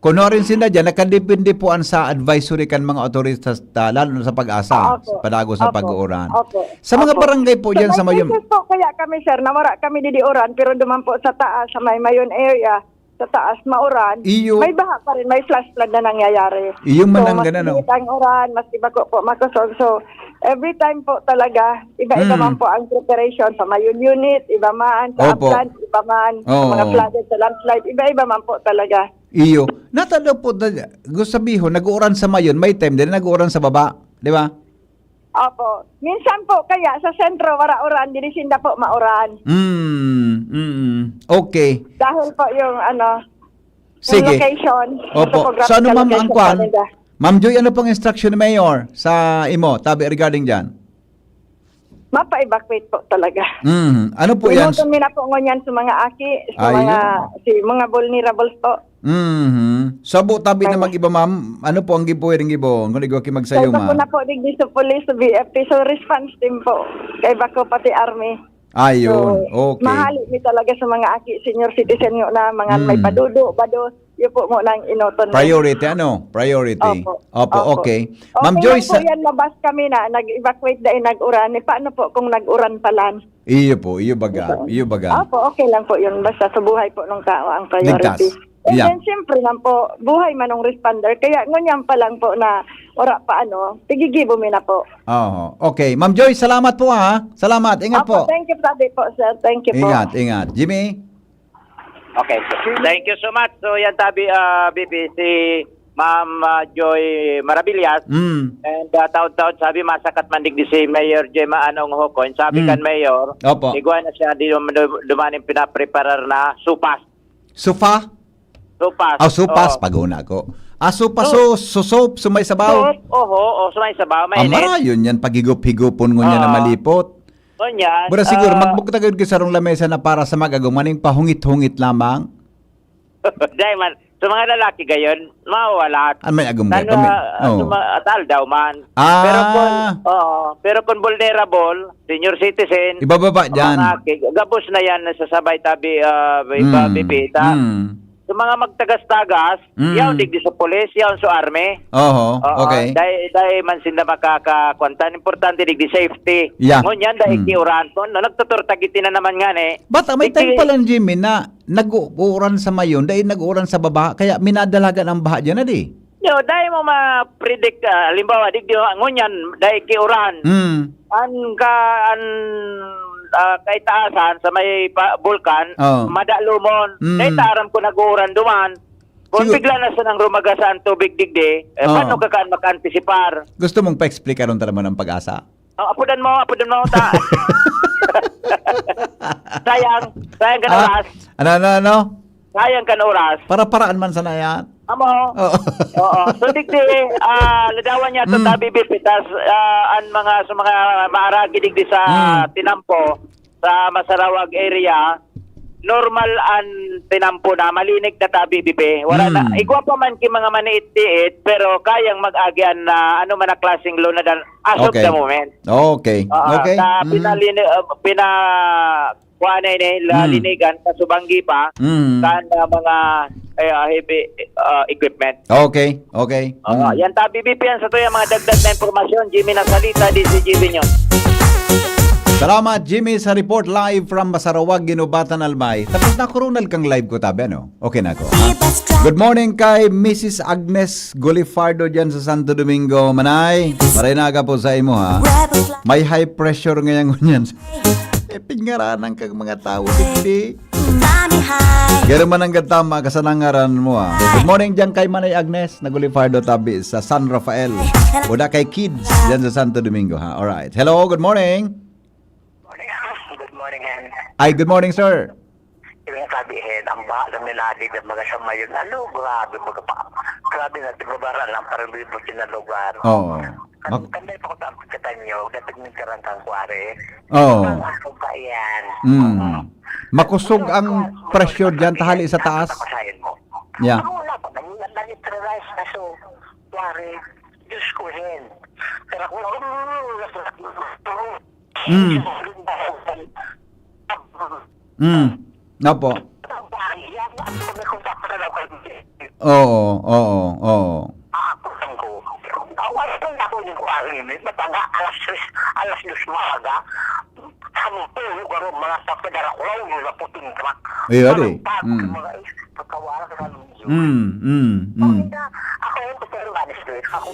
kunorin sila dyan, nakadepende po sa advisory kan mga otoritas lalo na sa pag-asa, sa padagos sa pag-uuran. Opo. Sa mga barangay po dyan sa Mayon. May cases po kaya kami sir, nawara kami didiuran pero duman po sa taas, sa Maymayon area, sa taas, mauran. Iyo. May baha pa rin, may flash flood na nangyayari. Iyo man ang mas ganun, no? liit ang uran, mas iba ko po makusog. So, every time po talaga, iba-iba man po ang preparation sa Mayon unit, iba man, sa Opo. upland, iba man, Oo. mga flooded sa landslide, iba-iba man po talaga. Iyo. Natalo po, gusto sabihin, nag-uuran sa Mayon, may time din nag-uuran sa baba, di ba? Opo. Minsan po, kaya sa sentro, wara uran, dinisinda po mauran. Okay. Dahil po yung Sige. yung location. Opo. topographical So ano ma'am ang location kwan? talaga. Ma'am Joy, ano pong instruction ni Mayor sa imo, tabi regarding dyan? Mapa-evacuate po talaga. Ano po yan? Inutom nila po ngunyan sa mga aki, sa mga vulnerables po. Sabo tabi na mag-iba ma'am, ano po ang gibuhiring gibo? Kung igwa magsayo Kaya po ma'am. na po digdi sa police, sa BFP, so response team po. Kay bako pati army. Ayun, So, okay. mahali mi talaga sa mga aki, senior citizen nyo na mga may padudo, bados, yun po mo nang inoton. Priority, Priority. Opo, okay. Ma'am Okay Joyce, lang po yan, labas kami na, nag-evacuate dahil nag-uran. Paano po kung nag-uran palan? iyo baga. Opo, okay lang po yun. Basta sa buhay po ng tao ang priority. Ligtas. And Yeah. then, siyempre lang po, buhay man ng responder. Kaya ngunyan pa lang po na, ora pa tigigibo mi na po. Okay. Ma'am Joyce, salamat po ha. Salamat. Ingat Opo, po. thank you, sabi po, sir. Thank you po. Ingat. Jimmy? Okay. Thank you so much. So yan tabi BBC Ma'am Joy Marabillas. And taon-taon sabi masakat mandig di si Mayor Gemma Anong Hokon. Sabi kan Mayor, Opo. igwa na siya di dumaning pinapreparar na supas. Supas. Supas. Paguna ko. Supas, susop, sumay sabaw. Sumay sabaw. Amara, yun yan, pagigop-higupon ngunyan na malipot. Ganyan. Pero siguro, magbugtagod ka sa rong lamesa na para sa magagumaning pahungit-hungit lamang. Dahil man, sa mga lalaki gayon, mawala. May agumay. Atal daw man. Pero kung vulnerable, senior citizen, Ibababa dyan. Gabos na yan, nasasabay tabi, bibita. Sa mga magtagas-tagas, yaw digdi sa polis, yaw sa army. Okay. Dahil man sila makakakwantan. Importante digdi safety. Yeah. Ngunyan, dahil kiuran po, nagtuturtagiti na naman nga Bata, may time pala Jimmy na nag-uuran sa Mayon, dahil nag-uuran sa baba, kaya minadalagan ang baha dyan na di. Dahil mo ma-predict, halimbawa, digdi ngunyan, dahil kiuran. Kay taasan sa may bulkan, madalumon. Dahil taram ko nag-uuran duman. Kung Siguro- bigla na sa nang rumagasa ang tubig digdi, paano ka kaan maka-antisipar? Gusto mong pa-explica ron talaga ng pag-asa? Apudan mo ta. sayang ka na oras. Ano? Sayang ka na oras. Para-paraan man sana yan. Amo. Oo. So digdi, ladawan niya to tabi bipitas ang mga sa mga maaragi digdi sa Tinampo sa Masarawag area. Normal an tinampo na malinig na tabi bibe. Wala na igwa pa man ki mga maniit-tiit pero kayang mag-agyan na ano man na klaseng loan na dan as of the moment. Okay. Okay. Sa kuanay ni linigan sa Subanggi pa kan mga heavy equipment. Okay. Yan tabi bibe yan sa to yung mga dagdag na impormasyon. Jimmy Nasalita, DCGB nyo. Salamat, Jimmy, sa report live from Masarawag, Ginubatan, Albay. Tapos na coronal kang live ko, tabi, ano? Okay na ako. Good morning kay Mrs. Agnes Golifardo dyan sa Santo Domingo. Manay, marinaga po sa imo, ha? May high pressure ngayon ngunyan. Pingaranan kang mga tao, hindi. Gano'n man ang gantama, kasanangaran mo, ha? Good morning dyan kay Manay Agnes na Golifardo, tabi, sa San Rafael. Uda kay Kids dyan sa Santo Domingo, ha? Alright. Hello, good morning. Ay, good morning, sir. Yung sabihin, ang bahala niladig ng mga samayon. Ano, grabe na, tibabara lang, parang libo lugar. Oo. Kanday pa ko sa kata nyo, dapat nagkarantang kuwari. Oo. Ano ba yan? Makusog ang pressure dyan, tahali sa taas. Yeah. Ako wala pa, nanitralize na so, kuwari, Diyos ko hen. Pero kung Napo. Oo. Awas ko na ako yung kuwari ni matanga alas 2 maaga. Sampo yung garo mga sakadara ko lang yung naputing truck. Iya di. Pagkawala ka lang yun. Ako yung pero manis ko. Ako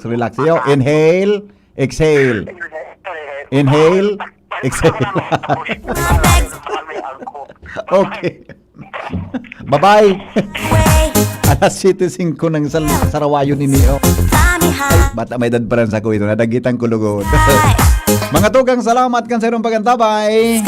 Relax. Yo, inhale, exhale. Inhale, exhale. Okay. Bye-bye. Alas 7:05 ng Sarawayo ni Neo. Bata may dadparan sa ko ito. Nadagitan ko lugod. Mga tugang, salamat kan sa irong pagantabay.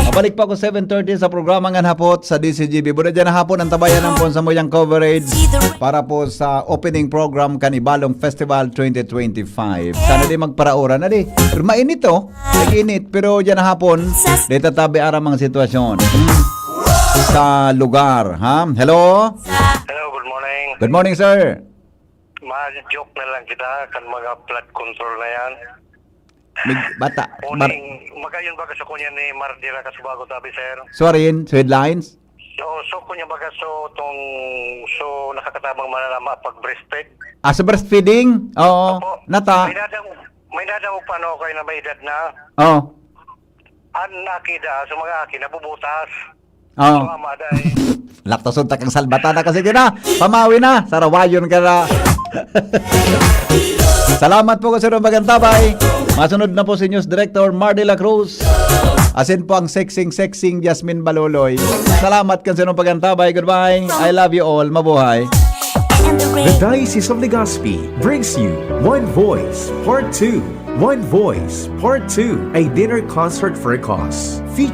Mabalik pa ko 7:30 sa programa nga hapot sa DCGB. Buda dyan na hapon ang tabayan ng pon sa muyang coverage para po sa opening program kan Ibalong Festival 2025. Sana di magparaura na di. Pero mainit to. Nag-init. Pero dyan na hapon, di tatabi aram ang sitwasyon. Sa lugar. Ha? Hello? Hello, good morning. Good morning, sir. Ma-joke na lang kita kan mga flood control na yan. Bata. Magayon baga sa kunya ni Mardira Kasubago tabi, sir. Sorry, headlines. So kunya baga nakakatabang manalama pag breastfeed. Sa breastfeeding? Oo. Nata. May nadaw pa no kayo na may edad na. Oo. An nakida sa mga aki nabubutas. Oo. Laktason ta kang salbata na kasi na. Pamawi na. Sarawayon ka na. Salamat po ko sa magantabay. Masunod na po si News Director Mar de la Cruz. Asin po ang sexing Jasmine Baloloy. Salamat kan sa pagantabay. Goodbye. I love you all. Mabuhay. The Diocese of Legazpi brings you One Voice Part 2. One Voice Part 2, a dinner concert for a cause.